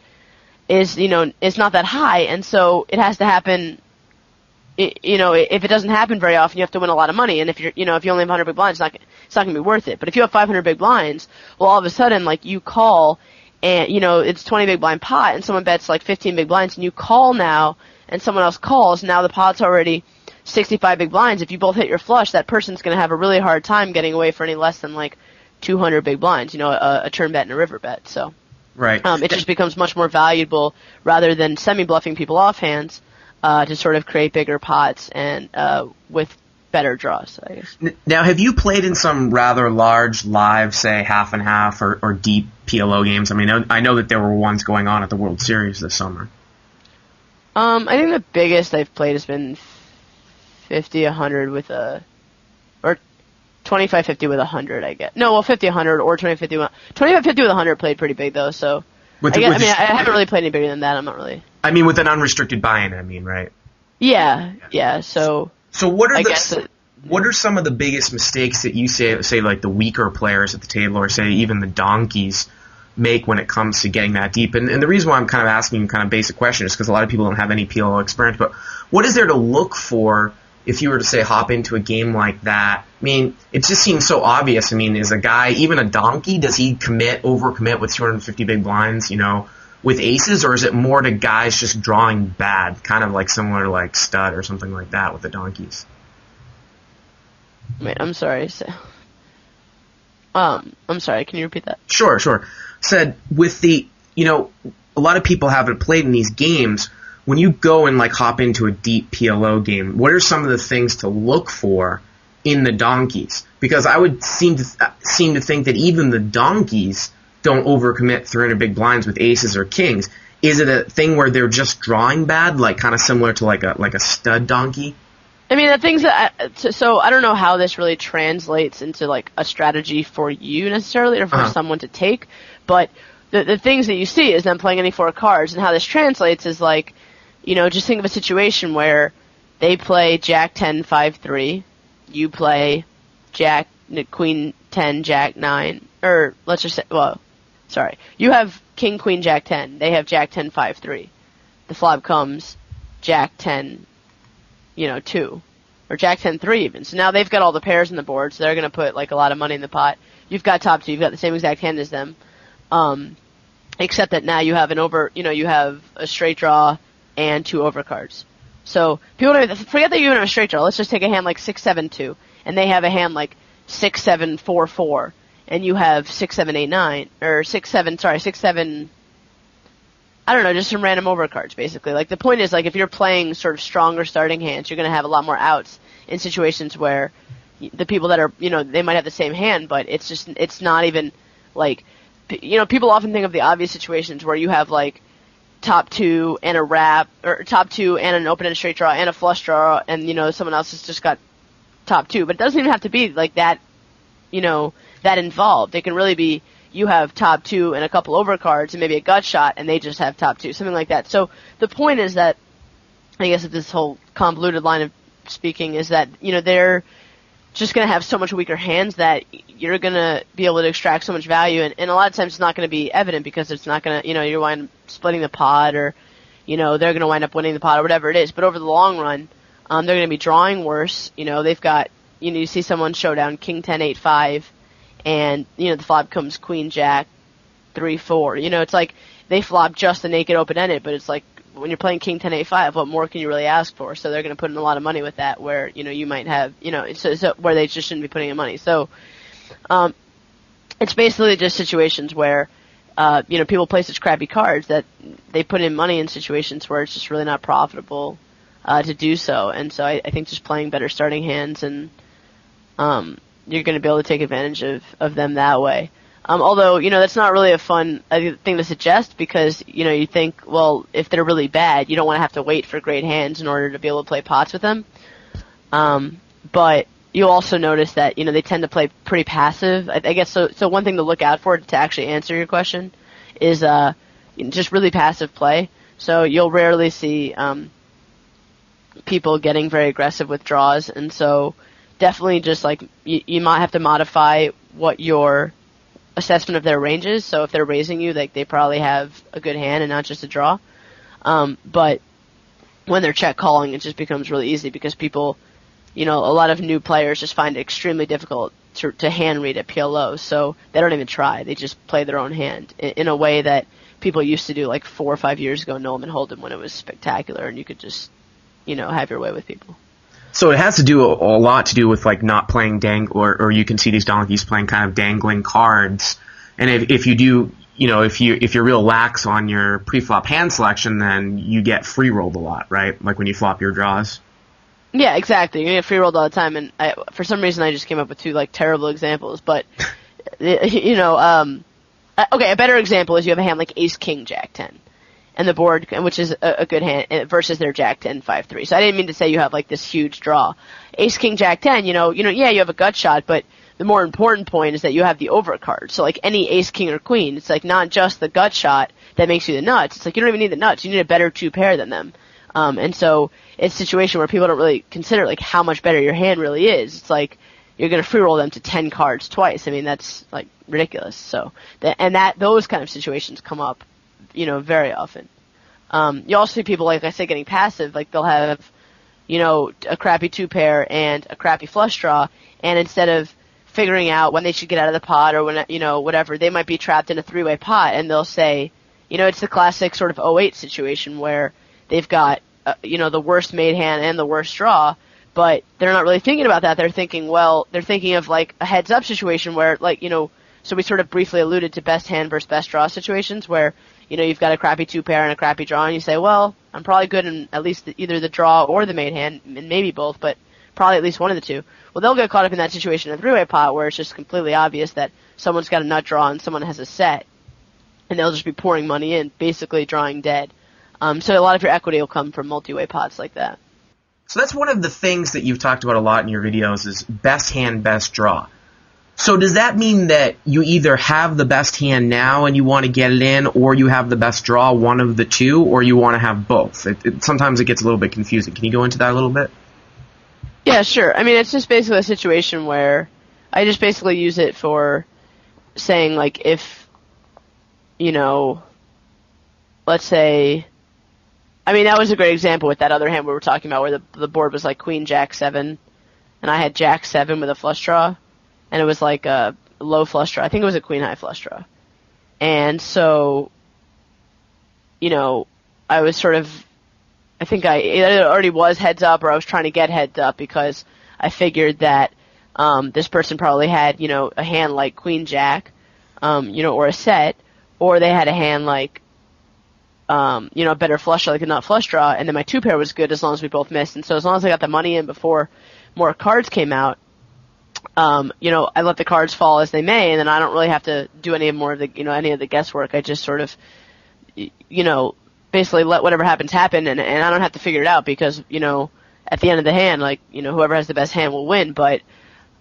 is not that high, and so it has to happen. If it doesn't happen very often, you have to win a lot of money. And if you only have 100 big blinds, it's not going to be worth it. But if you have 500 big blinds, well, all of a sudden, like you call, and it's 20 big blind pot, and someone bets like 15 big blinds, and you call now, and someone else calls, now the pot's already 65 big blinds. If you both hit your flush, that person's going to have a really hard time getting away for any less than like 200 big blinds, a turn bet and a river bet. So right. It just becomes much more valuable rather than semi-bluffing people off hands to sort of create bigger pots and with better draws, I guess. Now, have you played in some rather large live, say, half and half or deep PLO games? I mean, I know that there were ones going on at the World Series this summer. I think the biggest I've played has been 50-100 with or 25-50 with 100, I guess. No, well, 50-100 or 25-50 with 100 played pretty big though. So I haven't really played any bigger than that. I'm not really. I mean, with an unrestricted buy-in, right? Yeah. So what are what are some of the biggest mistakes that you say like the weaker players at the table, or say even the donkeys, make when it comes to getting that deep? And the reason why I'm kind of asking you kind of basic question is because a lot of people don't have any PLO experience. But what is there to look for if you were to, say, hop into a game like that? I mean, it just seems so obvious. I mean, is a guy, even a donkey, does he overcommit with 250 big blinds, with aces, or is it more to guys just drawing bad, kind of like similar to like stud or something like that with the donkeys? Wait, I'm sorry. I'm sorry, can you repeat that? Sure. Said with the, a lot of people haven't played in these games. When you go and like hop into a deep PLO game, what are some of the things to look for in the donkeys? Because I would seem to think that even the donkeys don't overcommit 300 big blinds with aces or kings. Is it a thing where they're just drawing bad, like kind of similar to like a stud donkey? I mean, the things that so I don't know how this really translates into like a strategy for you necessarily, or for someone to take, but the things that you see is them playing any four cards, and how this translates is like, just think of a situation where they play Jack 10 5-3, you play Jack Queen 10 Jack 9, or let's just say, you have King Queen Jack 10, they have Jack 10 5-3. The flop comes Jack 10 2, or Jack 10-3 even. So now they've got all the pairs on the board, so they're going to put like a lot of money in the pot. You've got top two, you've got the same exact hand as them, except that now you have you have a straight draw and two overcards. So people don't forget that you even have a straight draw. Let's just take a hand like 6-7-2, and they have a hand like 6-7-4-4, and you have 6-7-8-9, or 6-7. I don't know, just some random overcards, basically. Like, the point is, like, if you're playing sort of stronger starting hands, you're going to have a lot more outs in situations where the people that are, they might have the same hand, but it's not even, like, people often think of the obvious situations where you have, like, top two and a wrap, or top two and an open and a straight draw and a flush draw, and, someone else has just got top two. But it doesn't even have to be, like, that, that involved. It can really be, you have top two and a couple overcards and maybe a gut shot, and they just have top two, something like that. So the point is that, I guess, of this whole convoluted line of speaking, is that, they're just going to have so much weaker hands that you're going to be able to extract so much value, and a lot of times it's not going to be evident because it's not going to, you're wind up splitting the pot, or, they're going to wind up winning the pot, or whatever it is. But over the long run, they're going to be drawing worse. They've got, you see someone showdown King 10 8-5, and, the flop comes Queen Jack 3-4. It's like they flop just the naked open-ended, but it's like when you're playing King 10 8-5, what more can you really ask for? So they're going to put in a lot of money with that, where, you might have, so where they just shouldn't be putting in money. So it's basically just situations where, people play such crappy cards that they put in money in situations where it's just really not profitable to do so. And so I think just playing better starting hands, and you're going to be able to take advantage of them that way. Although, that's not really a fun thing to suggest, because, you think, well, if they're really bad, you don't want to have to wait for great hands in order to be able to play pots with them. But you'll also notice that, they tend to play pretty passive. I guess, so one thing to look out for to actually answer your question is just really passive play. So you'll rarely see people getting very aggressive with draws, and so definitely just like you might have to modify what your assessment of their range is. So if they're raising you, like, they probably have a good hand and not just a draw. But when they're check calling, it just becomes really easy, because people, a lot of new players just find it extremely difficult to hand read at PLO. So they don't even try. They just play their own hand in a way that people used to do like 4 or 5 years ago, no limit hold'em, when it was spectacular and you could just, have your way with people. So it has to do a lot to do with like not playing or you can see these donkeys playing kind of dangling cards. And if you do, if you're real lax on your pre-flop hand selection, then you get free rolled a lot, right? Like when you flop your draws. Yeah, exactly. You get free rolled all the time, and for some reason I just came up with 2 like terrible examples. But okay, a better example is you have a hand like Ace King Jack 10. And the board, which is a good hand, versus their Jack 10 5-3. So I didn't mean to say you have like this huge draw. Ace King Jack 10, you have a gut shot, but the more important point is that you have the overcard. So like any Ace King or Queen, it's like not just the gut shot that makes you the nuts. It's like you don't even need the nuts. You need a better 2 pair than them. And so it's a situation where people don't really consider like how much better your hand really is. It's like you're going to free roll them to 10 cards twice. I mean, that's like ridiculous. So those kind of situations come up, very often. You also see people, like I said, getting passive. Like they'll have, a crappy 2 pair and a crappy flush draw, and instead of figuring out when they should get out of the pot or when, whatever, they might be trapped in a 3-way pot, and they'll say, it's the classic sort of 08 situation where they've got, the worst made hand and the worst draw, but they're not really thinking about that. They're thinking of like a heads up situation where, like, so we sort of briefly alluded to best hand versus best draw situations where, you've got a crappy 2 pair and a crappy draw, and you say, well, I'm probably good in at least either the draw or the made hand, and maybe both, but probably at least one of the 2. Well, they'll get caught up in that situation in a 3-way pot where it's just completely obvious that someone's got a nut draw and someone has a set, and they'll just be pouring money in, basically drawing dead. So a lot of your equity will come from multi-way pots like that. So that's one of the things that you've talked about a lot in your videos is best hand, best draw. So does that mean that you either have the best hand now and you want to get it in, or you have the best draw, one of the 2, or you want to have both? Sometimes it gets a little bit confusing. Can you go into that a little bit? Yeah, sure. I mean, it's just basically a situation where I just basically use it for saying, like, if, let's say, I mean, that was a great example with that other hand we were talking about where the board was like Queen Jack 7, and I had Jack 7 with a flush draw. And it was like a low flush draw. I think it was a queen high flush draw. And so, I was sort of, I think it already was heads up, or I was trying to get heads up because I figured that this person probably had, a hand like Queen Jack, or a set, or they had a hand like, a better flush draw, like a nut flush draw, and then my 2 pair was good as long as we both missed. And so as long as I got the money in before more cards came out, I let the cards fall as they may, and then I don't really have to do any more of the, any of the guesswork. I just sort of, basically let whatever happens happen, and I don't have to figure it out because, at the end of the hand, like, whoever has the best hand will win, but,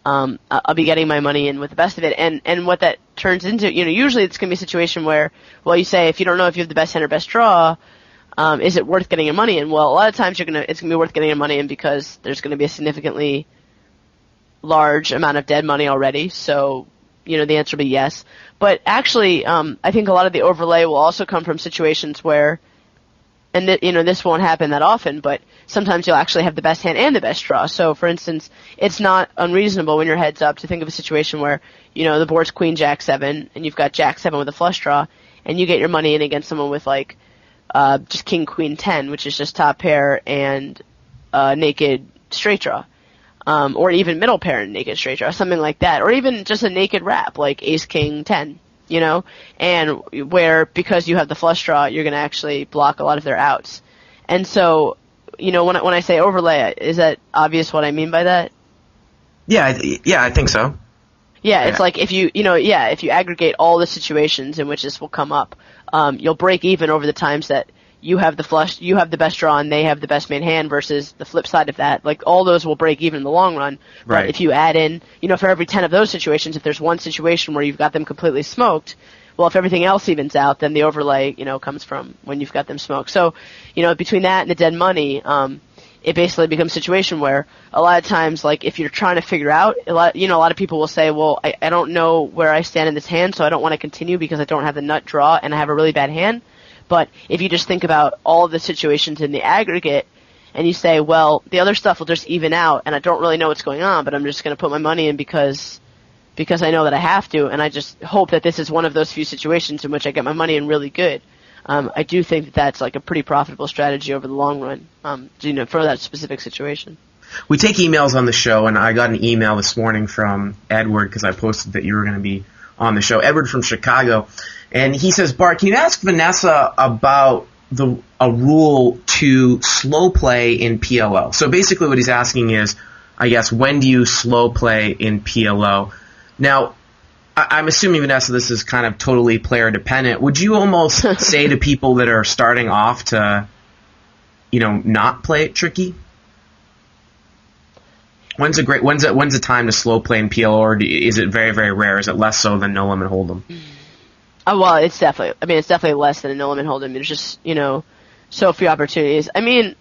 I'll be getting my money in with the best of it. And what that turns into, usually it's going to be a situation where, well, you say, if you don't know if you have the best hand or best draw, is it worth getting your money in? Well, a lot of times it's going to be worth getting your money in because there's going to be a significantly large amount of dead money already, so the answer will be yes. But actually, I think a lot of the overlay will also come from situations where, and this won't happen that often, but sometimes you'll actually have the best hand and the best draw. So, for instance, it's not unreasonable when you're heads up to think of a situation where the board's Queen Jack 7 and you've got Jack 7 with a flush draw, and you get your money in against someone with like just King Queen 10, which is just top pair and naked straight draw. Or even middle pair and naked straight draw, something like that. Or even just a naked wrap, like Ace King 10, and where, because you have the flush draw, you're going to actually block a lot of their outs. And so, when I say overlay, is that obvious what I mean by that? Yeah, I think so. Yeah, it's like if you aggregate all the situations in which this will come up, you'll break even over the times that you have the flush, you have the best draw, and they have the best main hand versus the flip side of that. Like, all those will break even in the long run. Right. But if you add in, for every 10 of those situations, if there's one situation where you've got them completely smoked, well, if everything else evens out, then the overlay, comes from when you've got them smoked. So, between that and the dead money, it basically becomes a situation where a lot of times, like, if you're trying to figure out, a lot of people will say, well, I don't know where I stand in this hand, so I don't want to continue because I don't have the nut draw and I have a really bad hand. But if you just think about all of the situations in the aggregate, and you say, well, the other stuff will just even out, and I don't really know what's going on, but I'm just going to put my money in because, because I know that I have to, and I just hope that this is one of those few situations in which I get my money in really good. I do think that that's like a pretty profitable strategy over the long run, for that specific situation. We take emails on the show, and I got an email this morning from Edward because I posted that you were going to be on the show. Edward from Chicago, and he says, Bart, can you ask Vanessa about a rule to slow play in PLO? So basically what he's asking is, I guess, when do you slow play in PLO? Now, I'm assuming, Vanessa, this is kind of totally player dependent. Would you almost say to people that are starting off to, not play it tricky? When's a time to slow play in PLO, or is it very, very rare? Is it less so than no limit hold'em? Oh, well, it's definitely less than a no limit hold'em. There's just, so few opportunities. I mean,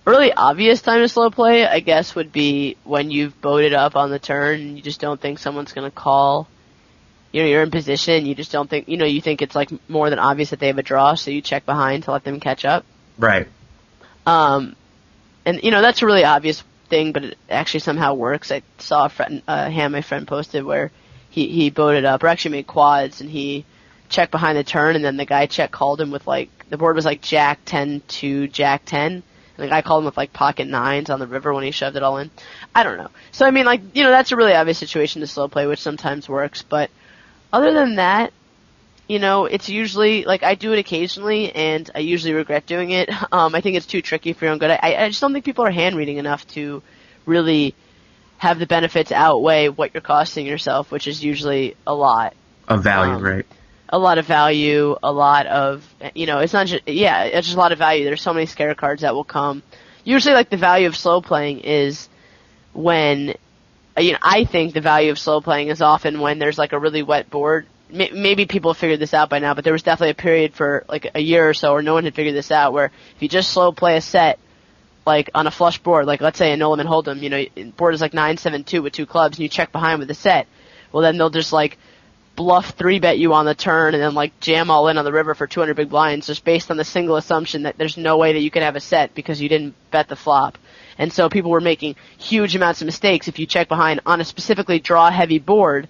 a really obvious time to slow play, I guess, would be when you've boated up on the turn and you just don't think someone's going to call. You're in position, you just don't think, you think it's like more than obvious that they have a draw, so you check behind to let them catch up. Right. And, that's a really obvious thing, but it actually somehow works. I saw a hand my friend posted where he boated up, or actually made quads, and he checked behind the turn, and then the guy called him with the board was like Jack 10 to Jack 10, and the guy called him with pocket nines on the river when he shoved it all in. I don't know. So, I mean, that's a really obvious situation to slow play, which sometimes works, but other than that, it's usually, I do it occasionally, and I usually regret doing it. I think it's too tricky for your own good. I just don't think people are hand reading enough to really have the benefits outweigh what you're costing yourself, which is usually a lot. Of value, right. A lot of value, a lot of, it's not just, it's just a lot of value. There's so many scare cards that will come. Usually, the value of slow playing is when, I think the value of slow playing is often when there's a really wet board. Maybe people have figured this out by now, but there was definitely a period for a year or so where no one had figured this out, where if you just slow play a set, on a flush board, let's say a no limit hold'em, board is 9-7-2 with two clubs, and you check behind with a set. Well, then they'll just bluff 3-bet you on the turn and then jam all in on the river for 200 big blinds just based on the single assumption that there's no way that you can have a set because you didn't bet the flop. And so people were making huge amounts of mistakes if you check behind on a specifically draw-heavy board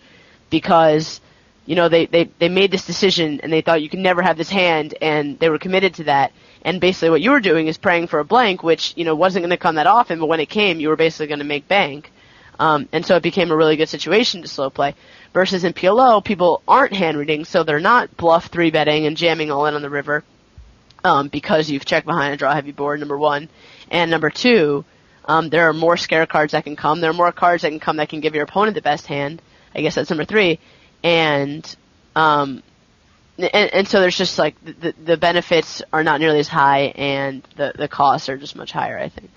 because, they made this decision and they thought you could never have this hand and they were committed to that. And basically what you were doing is praying for a blank, which, wasn't going to come that often, but when it came, you were basically going to make bank. And so it became a really good situation to slow play. Versus in PLO, people aren't hand reading, so they're not bluff 3-betting and jamming all in on the river because you've checked behind a draw-heavy board, number one. And number two, there are more scare cards that can come. There are more cards that can come that can give your opponent the best hand. I guess that's number three. And so there's just the benefits are not nearly as high, and the costs are just much higher, I think.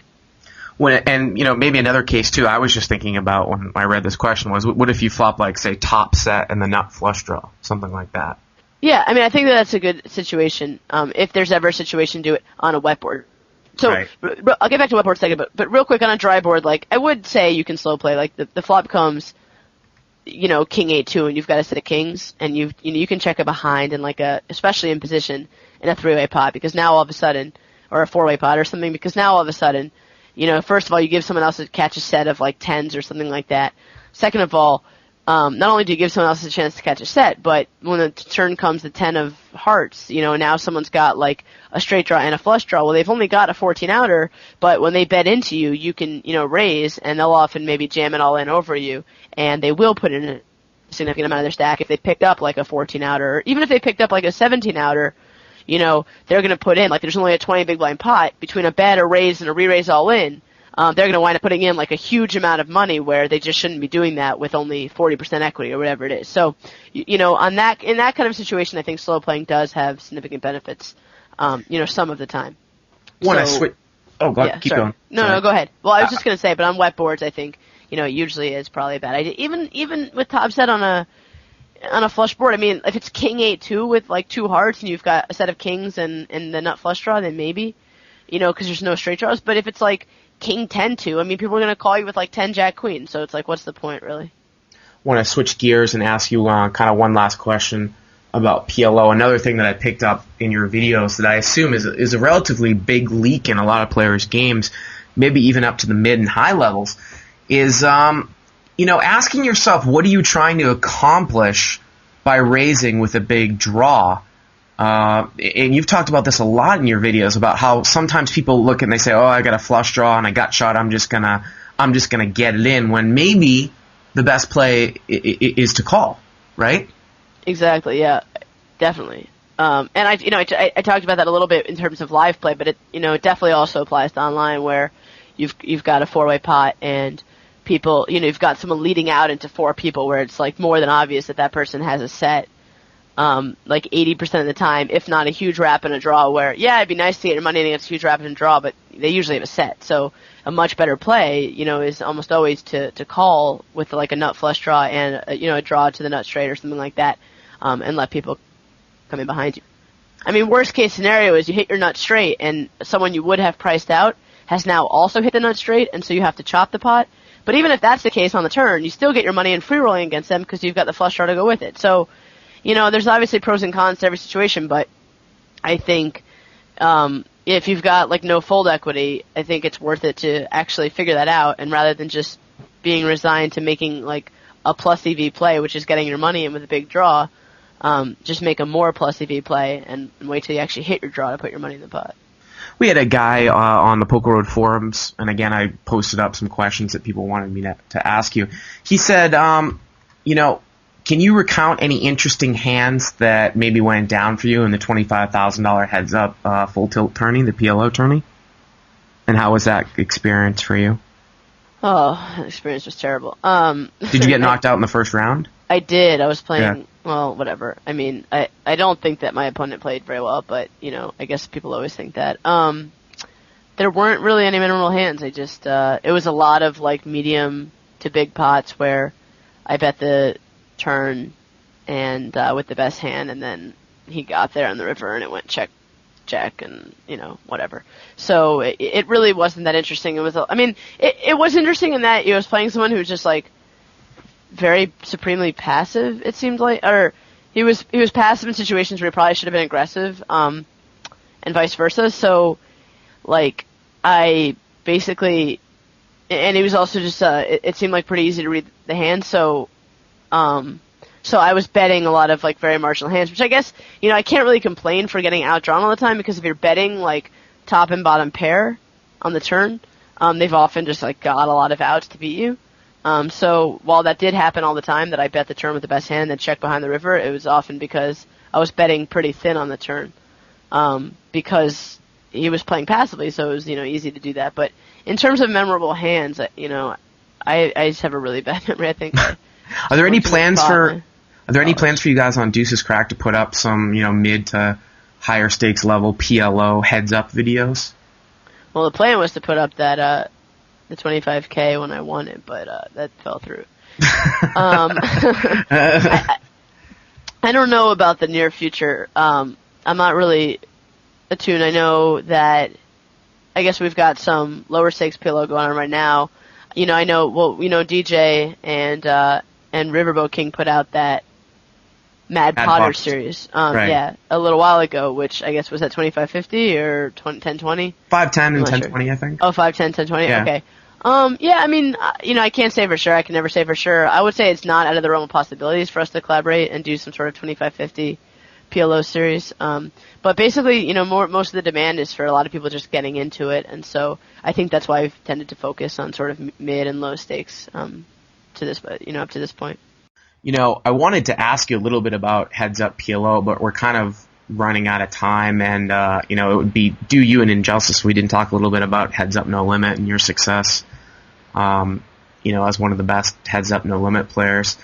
Maybe another case too, I was just thinking about when I read this question was, what if you flop say top set and the nut flush draw, something like that? Yeah, I mean, I think that's a good situation. If there's ever a situation, do it on a wet board. So right. I'll get back to wet board in a second, but real quick on a dry board, I would say you can slow play. The flop comes, king 8-2, and you've got a set of kings, and you can check it behind and especially in position in a 3-way pot, because now all of a sudden, or a 4-way pot or something, because now all of a sudden, first of all, you give someone else a catch a set of 10s or something like that. Second of all, not only do you give someone else a chance to catch a set, but when the turn comes the 10 of hearts, now someone's got a straight draw and a flush draw. Well, they've only got a 14-outer, but when they bet into you, you can, raise, and they'll often maybe jam it all in over you, and they will put in a significant amount of their stack if they picked up a 14-outer, or even if they picked up a 17-outer. They're going to put in, there's only a 20 big blind pot, between a bet, a raise, and a re-raise all in, they're going to wind up putting in a huge amount of money where they just shouldn't be doing that with only 40% equity or whatever it is. So, in that kind of situation, I think slow playing does have significant benefits, some of the time. Keep going. No, go ahead. Well, I was just going to say, but on wet boards, I think, usually is probably a bad idea. Even with top set on a flush board, I mean, if it's king 8-2 with two hearts and you've got a set of kings and the nut flush draw, then maybe, because there's no straight draws. But if it's king 10-2, I mean, people are going to call you with 10 jack queen. So it's what's the point, really? Want to switch gears and ask you kind of one last question about PLO. Another thing that I picked up in your videos that I assume is a relatively big leak in a lot of players' games, maybe even up to the mid and high levels, is asking yourself, what are you trying to accomplish by raising with a big draw? And you've talked about this a lot in your videos about how sometimes people look and they say, "Oh, I got a flush draw and I got shot. I'm just gonna get it in." When maybe the best play is to call, right? Exactly. Yeah, definitely. And I talked about that a little bit in terms of live play, but it definitely also applies to online where you've got a 4-way pot and people, you've got someone leading out into 4 people where it's like more than obvious that person has a set. Like 80% of the time, if not a huge wrap and a draw where, yeah, it'd be nice to get your money in against a huge wrap and a draw, but they usually have a set. So a much better play, is almost always to call with like a nut flush draw and, a draw to the nut straight or something like that, and let people come in behind you. I mean, worst case scenario is you hit your nut straight and someone you would have priced out has now also hit the nut straight, and so you have to chop the pot. But even if that's the case on the turn, you still get your money in free rolling against them because you've got the flush draw to go with it. So, there's obviously pros and cons to every situation, but I think if you've got like no fold equity, I think it's worth it to actually figure that out, and rather than just being resigned to making like a plus EV play, which is getting your money in with a big draw, just make a more plus EV play and wait till you actually hit your draw to put your money in the pot. We had a guy on the Poker Road forums, and again, I posted up some questions that people wanted me to ask you. He said, can you recount any interesting hands that maybe went down for you in the $25,000 heads-up full tilt tourney, the PLO tourney? And how was that experience for you? Oh, the experience was terrible. Did you get knocked out in the first round? I did. I was playing, well, whatever. I mean, I don't think that my opponent played very well, but, I guess people always think that. There weren't really any memorable hands. I just, it was a lot of, like, medium to big pots where I bet the turn and with the best hand, and then he got there on the river and it went check and whatever. So it really wasn't that interesting. It was it was interesting in that I was playing someone who was just like very supremely passive, it seemed like, or he was passive in situations where he probably should have been aggressive, and vice versa. So like I basically, and he was also just it seemed like pretty easy to read the hand, so I was betting a lot of like very marginal hands, which I guess, I can't really complain for getting outdrawn all the time, because if you're betting like top and bottom pair on the turn, they've often just like got a lot of outs to beat you. So while that did happen all the time, that I bet the turn with the best hand and check behind the river, it was often because I was betting pretty thin on the turn, because he was playing passively, so it was, easy to do that. But in terms of memorable hands, I just have a really bad memory, I think. Are there any plans for you guys on Deuces Crack to put up some, mid to higher stakes level PLO heads up videos? Well, the plan was to put up that the 25K when I won it, but that fell through. I don't know about the near future. I'm not really attuned. I know that I guess we've got some lower stakes PLO going on right now. I know DJ and Riverboat King put out that Mad Potter series, right. Yeah, a little while ago, which I guess was at 2550 or 1020? 510 and 1020, sure. I think. Oh, 510, 1020, yeah. Okay. Yeah, I mean, I can't say for sure. I can never say for sure. I would say it's not out of the realm of possibilities for us to collaborate and do some sort of 2550 PLO series. But basically, most of the demand is for a lot of people just getting into it, and so I think that's why I've tended to focus on sort of mid and low stakes up to this point. I wanted to ask you a little bit about Heads Up PLO, but we're kind of running out of time, and it would be do you an injustice if we didn't talk a little bit about Heads Up No Limit and your success, as one of the best Heads Up No Limit players.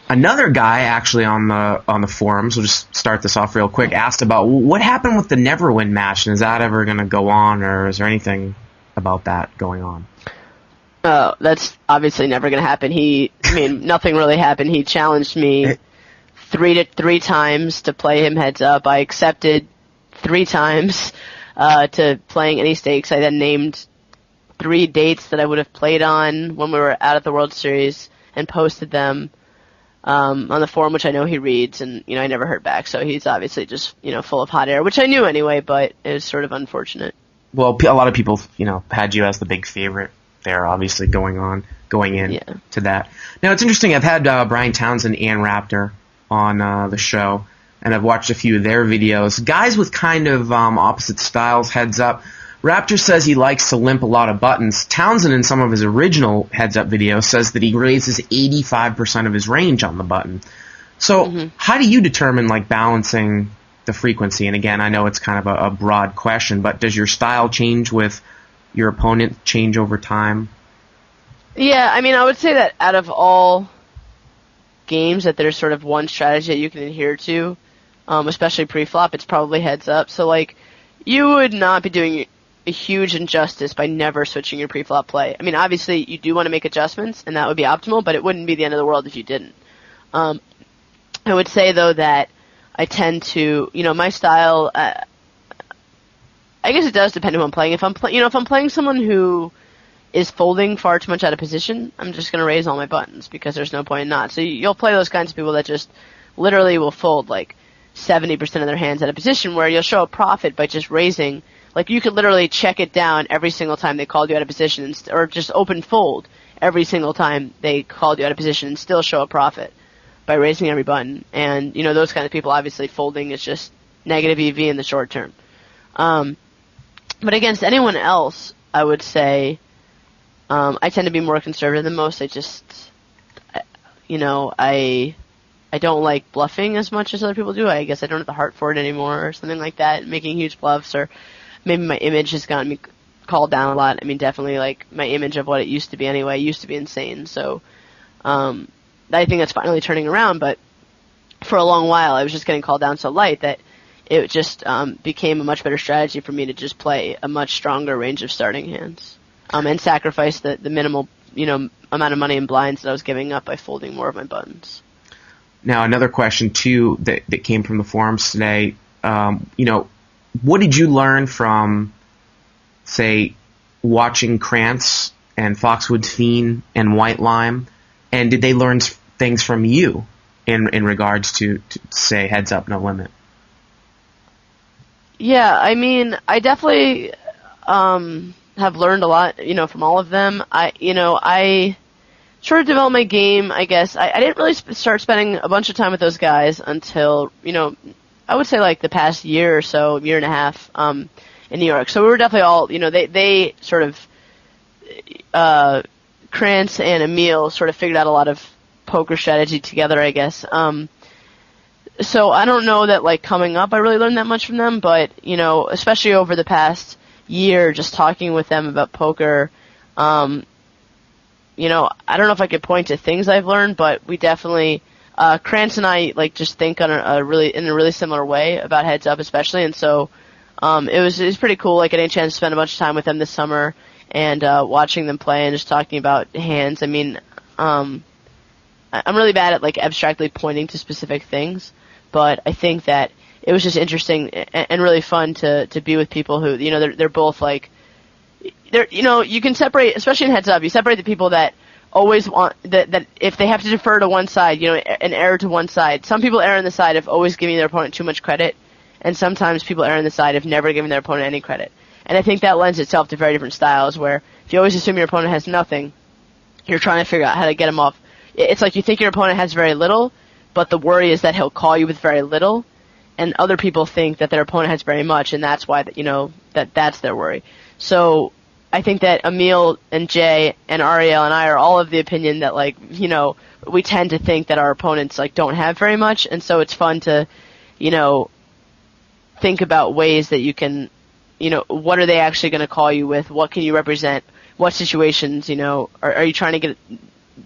Another guy actually on the forums, we'll just start this off real quick, asked about what happened with the Neverwin match, and is that ever going to go on, or is there anything about that going on? Oh, that's obviously never going to happen. Nothing really happened. He challenged me three times to play him heads up. I accepted 3 times to playing any stakes. I then named 3 dates that I would have played on when we were out at the World Series and posted them on the forum, which I know he reads, and I never heard back. So he's obviously just full of hot air, which I knew anyway, but it was sort of unfortunate. Well, a lot of people had you as the big favorite there, obviously, going in to that. Now, it's interesting. I've had Brian Townsend and Raptor on the show, and I've watched a few of their videos. Guys with kind of opposite styles, heads up. Raptor says he likes to limp a lot of buttons. Townsend, in some of his original heads-up videos, says that he raises 85% of his range on the button. So how do you determine, like, balancing the frequency? And again, I know it's kind of a broad question, but does your style change with your opponent change over time? Yeah, I mean, I would say that out of all games that there's sort of one strategy that you can adhere to, especially pre-flop, it's probably heads up. So, like, you would not be doing a huge injustice by never switching your pre-flop play. I mean, obviously, you do want to make adjustments, and that would be optimal, but it wouldn't be the end of the world if you didn't. I would say, though, that I tend to, my style, I guess it does depend who I'm playing. If I'm playing someone who is folding far too much out of position, I'm just going to raise all my buttons because there's no point in not. So you'll play those kinds of people that just literally will fold like 70% of their hands out of position, where you'll show a profit by just raising. Like, you could literally check it down every single time they called you out of position, or just open fold every single time they called you out of position and still show a profit by raising every button. And, those kind of people, obviously folding is just negative EV in the short term. But against anyone else, I would say I tend to be more conservative than most. I don't like bluffing as much as other people do. I guess I don't have the heart for it anymore or something like that, making huge bluffs, or maybe my image has gotten me called down a lot. I mean, definitely, like, my image of what it used to be anyway used to be insane. So I think that's finally turning around, but for a long while I was just getting called down so light that it just became a much better strategy for me to just play a much stronger range of starting hands and sacrifice the minimal amount of money in blinds that I was giving up by folding more of my buttons. Now, another question, too, that came from the forums today, what did you learn from, say, watching Krantz and Foxwood Fiend and White Lime, and did they learn things from you in regards to, say, Heads Up, No Limit? Yeah, I mean, I definitely have learned a lot, from all of them. I sort of developed my game, I guess. I didn't really start spending a bunch of time with those guys until, I would say like the past year or so, year and a half, in New York. So we were definitely all, they sort of, Krantz and Emil sort of figured out a lot of poker strategy together, I guess. So I don't know that, like, coming up I really learned that much from them, but, especially over the past year, just talking with them about poker, I don't know if I could point to things I've learned, but we definitely, Krantz and I, like, just think on in a really similar way about Heads Up, especially, and so, it was pretty cool, like, getting a chance to spend a bunch of time with them this summer, and, watching them play and just talking about hands. I mean, I'm really bad at, like, abstractly pointing to specific things, but I think that it was just interesting and really fun to be with people who, they're both, like, you can separate, especially in Heads Up, you separate the people that always want, that if they have to defer to one side, an error to one side. Some people err on the side of always giving their opponent too much credit, and sometimes people err on the side of never giving their opponent any credit. And I think that lends itself to very different styles, where if you always assume your opponent has nothing, you're trying to figure out how to get him off. It's like you think your opponent has very little, but the worry is that he'll call you with very little, and other people think that their opponent has very much, and that's why that's their worry. So I think that Emil and Jay and Ariel and I are all of the opinion that, like, we tend to think that our opponents, like, don't have very much, and so it's fun to, think about ways that you can, what are they actually going to call you with? What can you represent? What situations, are you trying to get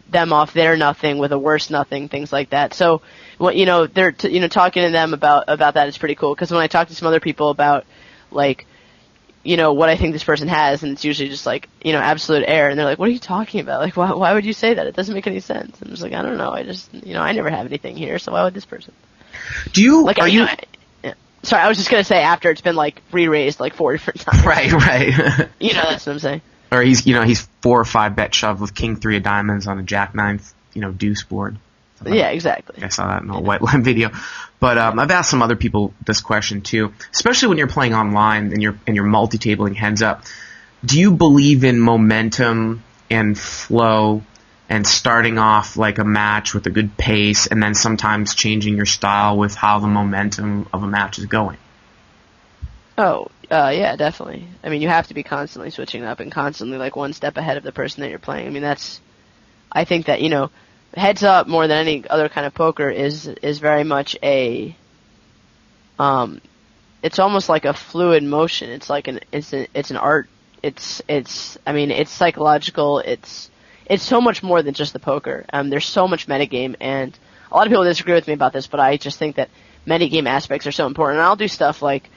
them off their nothing with a worse nothing, things like that. So, they're talking to them about that is pretty cool, because when I talk to some other people about, like, what I think this person has, and it's usually just like, absolute error, and they're like, what are you talking about? Like, why would you say that? It doesn't make any sense. And I'm just like, I don't know. I just, I never have anything here, so why would this person? Do you, like, sorry, I was just going to say after it's been, like, re-raised, like, 4 different times. Right. That's what I'm saying. Or he's 4 or 5 bet shove with King 3 of diamonds on a Jack 9, deuce board. Yeah, exactly. I saw that in a White Line video. But I've asked some other people this question too, especially when you're playing online and you're multi-tabling Heads Up. Do you believe in momentum and flow and starting off like a match with a good pace and then sometimes changing your style with how the momentum of a match is going? Yeah, definitely. I mean, you have to be constantly switching up and constantly like one step ahead of the person that you're playing. I mean, I think that, heads up more than any other kind of poker is very much it's almost like a fluid motion. It's like it's an art. It's psychological. It's so much more than just the poker. There's so much metagame, and a lot of people disagree with me about this, but I just think that metagame aspects are so important. And I'll do stuff like,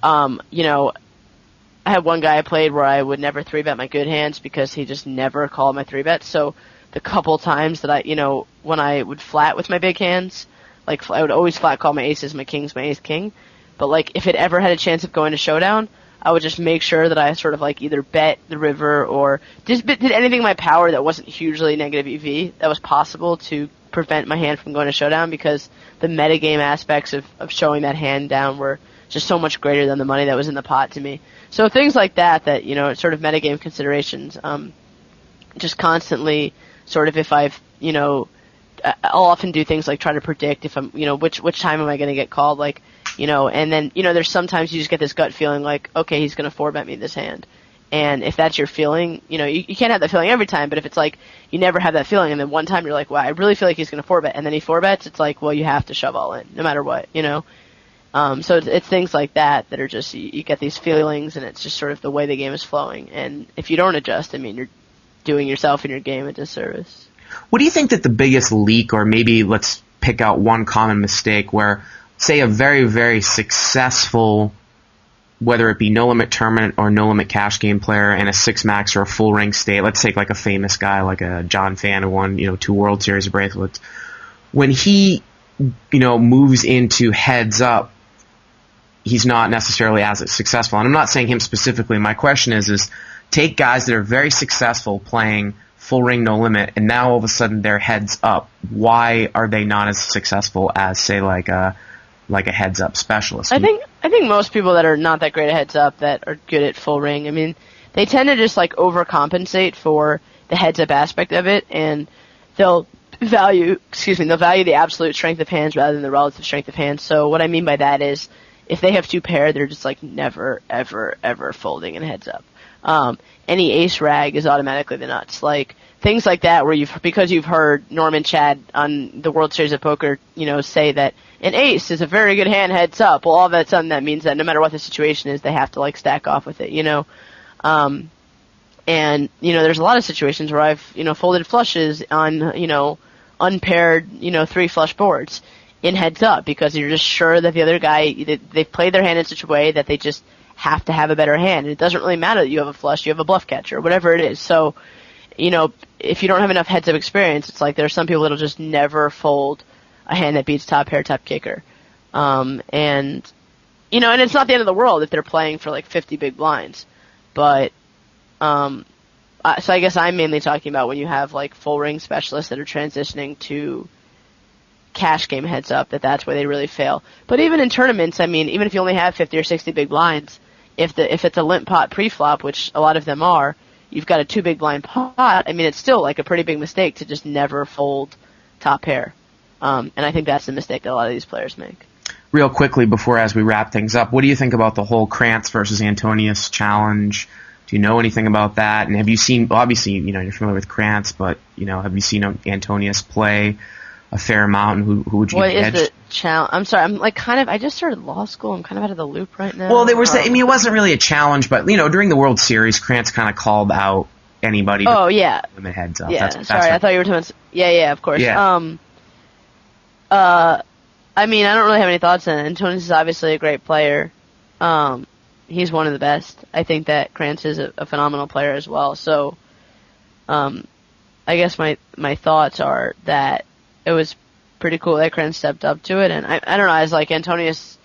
I had one guy I played where I would never 3-bet my good hands because he just never called my 3-bet. So the couple times that when I would flat with my big hands, like I would always flat call my aces, my kings, my ace king. But like if it ever had a chance of going to showdown, I would just make sure that I sort of like either bet the river or just did anything in my power that wasn't hugely negative EV that was possible to prevent my hand from going to showdown, because the metagame aspects of showing that hand down were just so much greater than the money that was in the pot to me. So things like that sort of metagame considerations, just constantly sort of if I've, I'll often do things like try to predict if I'm, which time am I going to get called, like, and then, there's sometimes you just get this gut feeling like, okay, he's going to 4-bet me this hand. And if that's your feeling, you can't have that feeling every time, but if it's like you never have that feeling and then one time you're like, wow, I really feel like he's going to 4-bet, and then he 4-bets, it's like, well, you have to shove all in, no matter what, So it's things like that are just, you get these feelings, and it's just sort of the way the game is flowing. And if you don't adjust, I mean, you're doing yourself and your game a disservice. What do you think that the biggest leak, or maybe let's pick out one common mistake where, say, a very, very successful, whether it be no-limit tournament or no-limit cash game player in a 6-max or a full ring state, let's take like a famous guy like a John Fan who won, 2 World Series bracelets. When he, moves into heads up, he's not necessarily as successful. And I'm not saying him specifically. My question is take guys that are very successful playing full ring no limit, and now all of a sudden they're heads up. Why are they not as successful as, say, like a heads up specialist? I think most people that are not that great at heads up that are good at full ring, I mean, they tend to just like overcompensate for the heads up aspect of it, and they'll value the absolute strength of hands rather than the relative strength of hands. So what I mean by that is, if they have 2 pair, they're just like never, ever, ever folding in heads up. Any ace rag is automatically the nuts. Like things like that, where because you've heard Norman Chad on the World Series of Poker, say that an ace is a very good hand heads up. Well, all of a sudden that means that no matter what the situation is, they have to like stack off with it, And there's a lot of situations where I've folded flushes on unpaired 3 flush boards in heads up, because you're just sure that the other guy, they've played their hand in such a way that they just have to have a better hand. And it doesn't really matter that you have a flush, you have a bluff catcher, whatever it is. So, if you don't have enough heads up experience, it's like there are some people that'll just never fold a hand that beats top pair, top kicker. And it's not the end of the world if they're playing for like 50 big blinds. But, so I guess I'm mainly talking about when you have like full ring specialists that are transitioning to cash game heads up, that's where they really fail. But even in tournaments, I mean, even if you only have 50 or 60 big blinds, if it's a limp pot pre-flop, which a lot of them are, you've got a 2 big blind pot, I mean, it's still like a pretty big mistake to just never fold top pair. And I think that's the mistake that a lot of these players make. Real quickly, as we wrap things up, what do you think about the whole Krantz versus Antonius challenge? Do you know anything about that? And have you seen, obviously, you're familiar with Krantz, but, have you seen Antonius play a fair amount, and who would you What hedge? is the challenge? I'm sorry, I'm like I just started law school. I'm kind of out of the loop right now. Well, they were saying, it wasn't really a challenge, but, during the World Series, Krantz kind of called out anybody. Oh, yeah. Limit heads up. Yeah, sorry, I thought you were talking about, yeah, of course. Yeah. I mean, I don't really have any thoughts on it. Antonius is obviously a great player. He's one of the best. I think that Krantz is a phenomenal player as well. So, I guess my thoughts are that it was pretty cool that Krantz stepped up to it, and I don't know, has like Antonius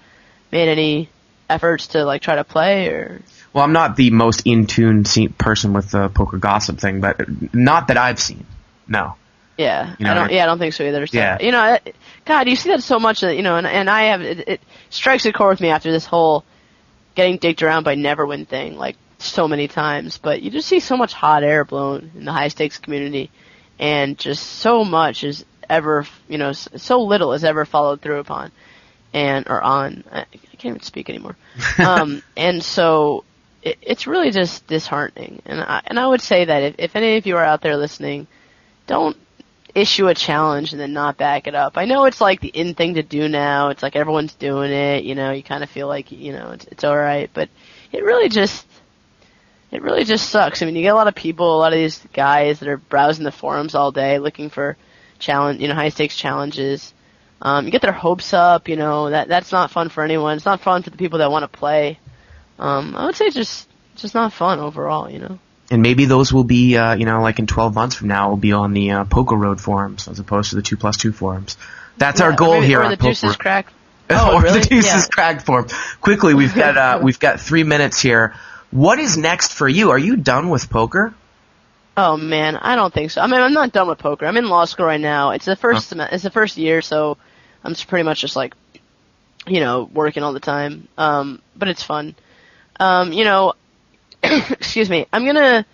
made any efforts to like try to play, or? Well, I'm not the most in tune person with the poker gossip thing, but not that I've seen. No. Yeah, I don't think so either. So, yeah. God, you see that so much that and I have it strikes a chord with me after this whole getting dicked around by never win thing. Like so many times, but you just see so much hot air blown in the high stakes community, and just so much is ever, so little is ever followed through upon, or on. I can't even speak anymore. And so it's really just disheartening. And I would say that if any of you are out there listening, don't issue a challenge and then not back it up. I know it's like the in thing to do now. It's like everyone's doing it. You kind of feel like it's all right, but it really just sucks. I mean, you get a lot of people, a lot of these guys that are browsing the forums all day looking for high stakes challenges. You get their hopes up. That's not fun for anyone. It's not fun for the people that want to play. I would say just not fun overall. And maybe those will be, like in 12 months from now, will be on the Poker Road forums as opposed to the 2+2 forums. That's our goal here on the Poker. Deuces Cracked. Oh, or really? the Deuces Cracked forum. Quickly, we've got 3 minutes here. What is next for you? Are you done with poker? Oh man, I don't think so. I mean, I'm not done with poker. I'm in law school right now. It's the it's the first year, so I'm just pretty much just like, working all the time. But it's fun. Excuse me. I'm gonna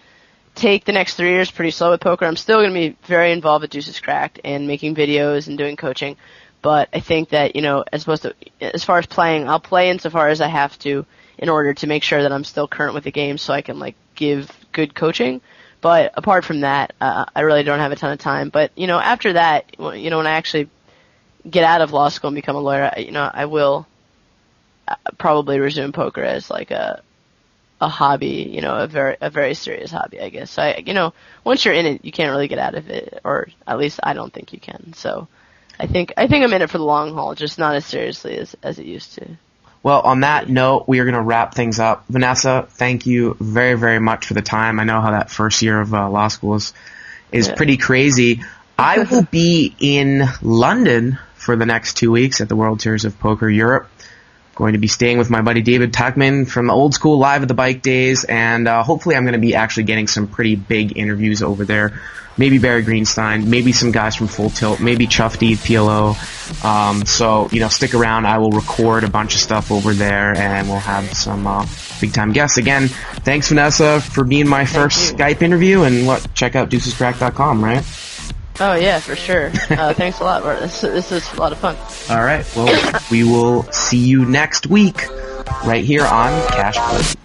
take the next 3 years pretty slow with poker. I'm still gonna be very involved with Deuces Cracked and making videos and doing coaching. But I think that, as far as playing, I'll play insofar as I have to in order to make sure that I'm still current with the game so I can, give good coaching. But apart from that, I really don't have a ton of time. But, after that, when I actually get out of law school and become a lawyer, I will probably resume poker as, a hobby, a very serious hobby, I guess. So once you're in it, you can't really get out of it, or at least I don't think you can. So I think I'm in it for the long haul, just not as seriously as it used to. Well, on that note, we are going to wrap things up. Vanessa, thank you very, very much for the time. I know how that first year of law school is pretty crazy. I will be in London for the next 2 weeks at the World Series of Poker Europe. Going to be staying with my buddy David Tuckman from the old school Live at the Bike Days, and hopefully I'm going to be actually getting some pretty big interviews over there. Maybe Barry Greenstein, maybe some guys from Full Tilt, maybe Chuffy, PLO. So, stick around. I will record a bunch of stuff over there, and we'll have some big-time guests. Again, thanks, Vanessa, for being my first Skype interview, and check out deucescrack.com, right? Oh, yeah, for sure. Thanks a lot, Bart. This is a lot of fun. All right. Well, we will see you next week right here on Cash Plays.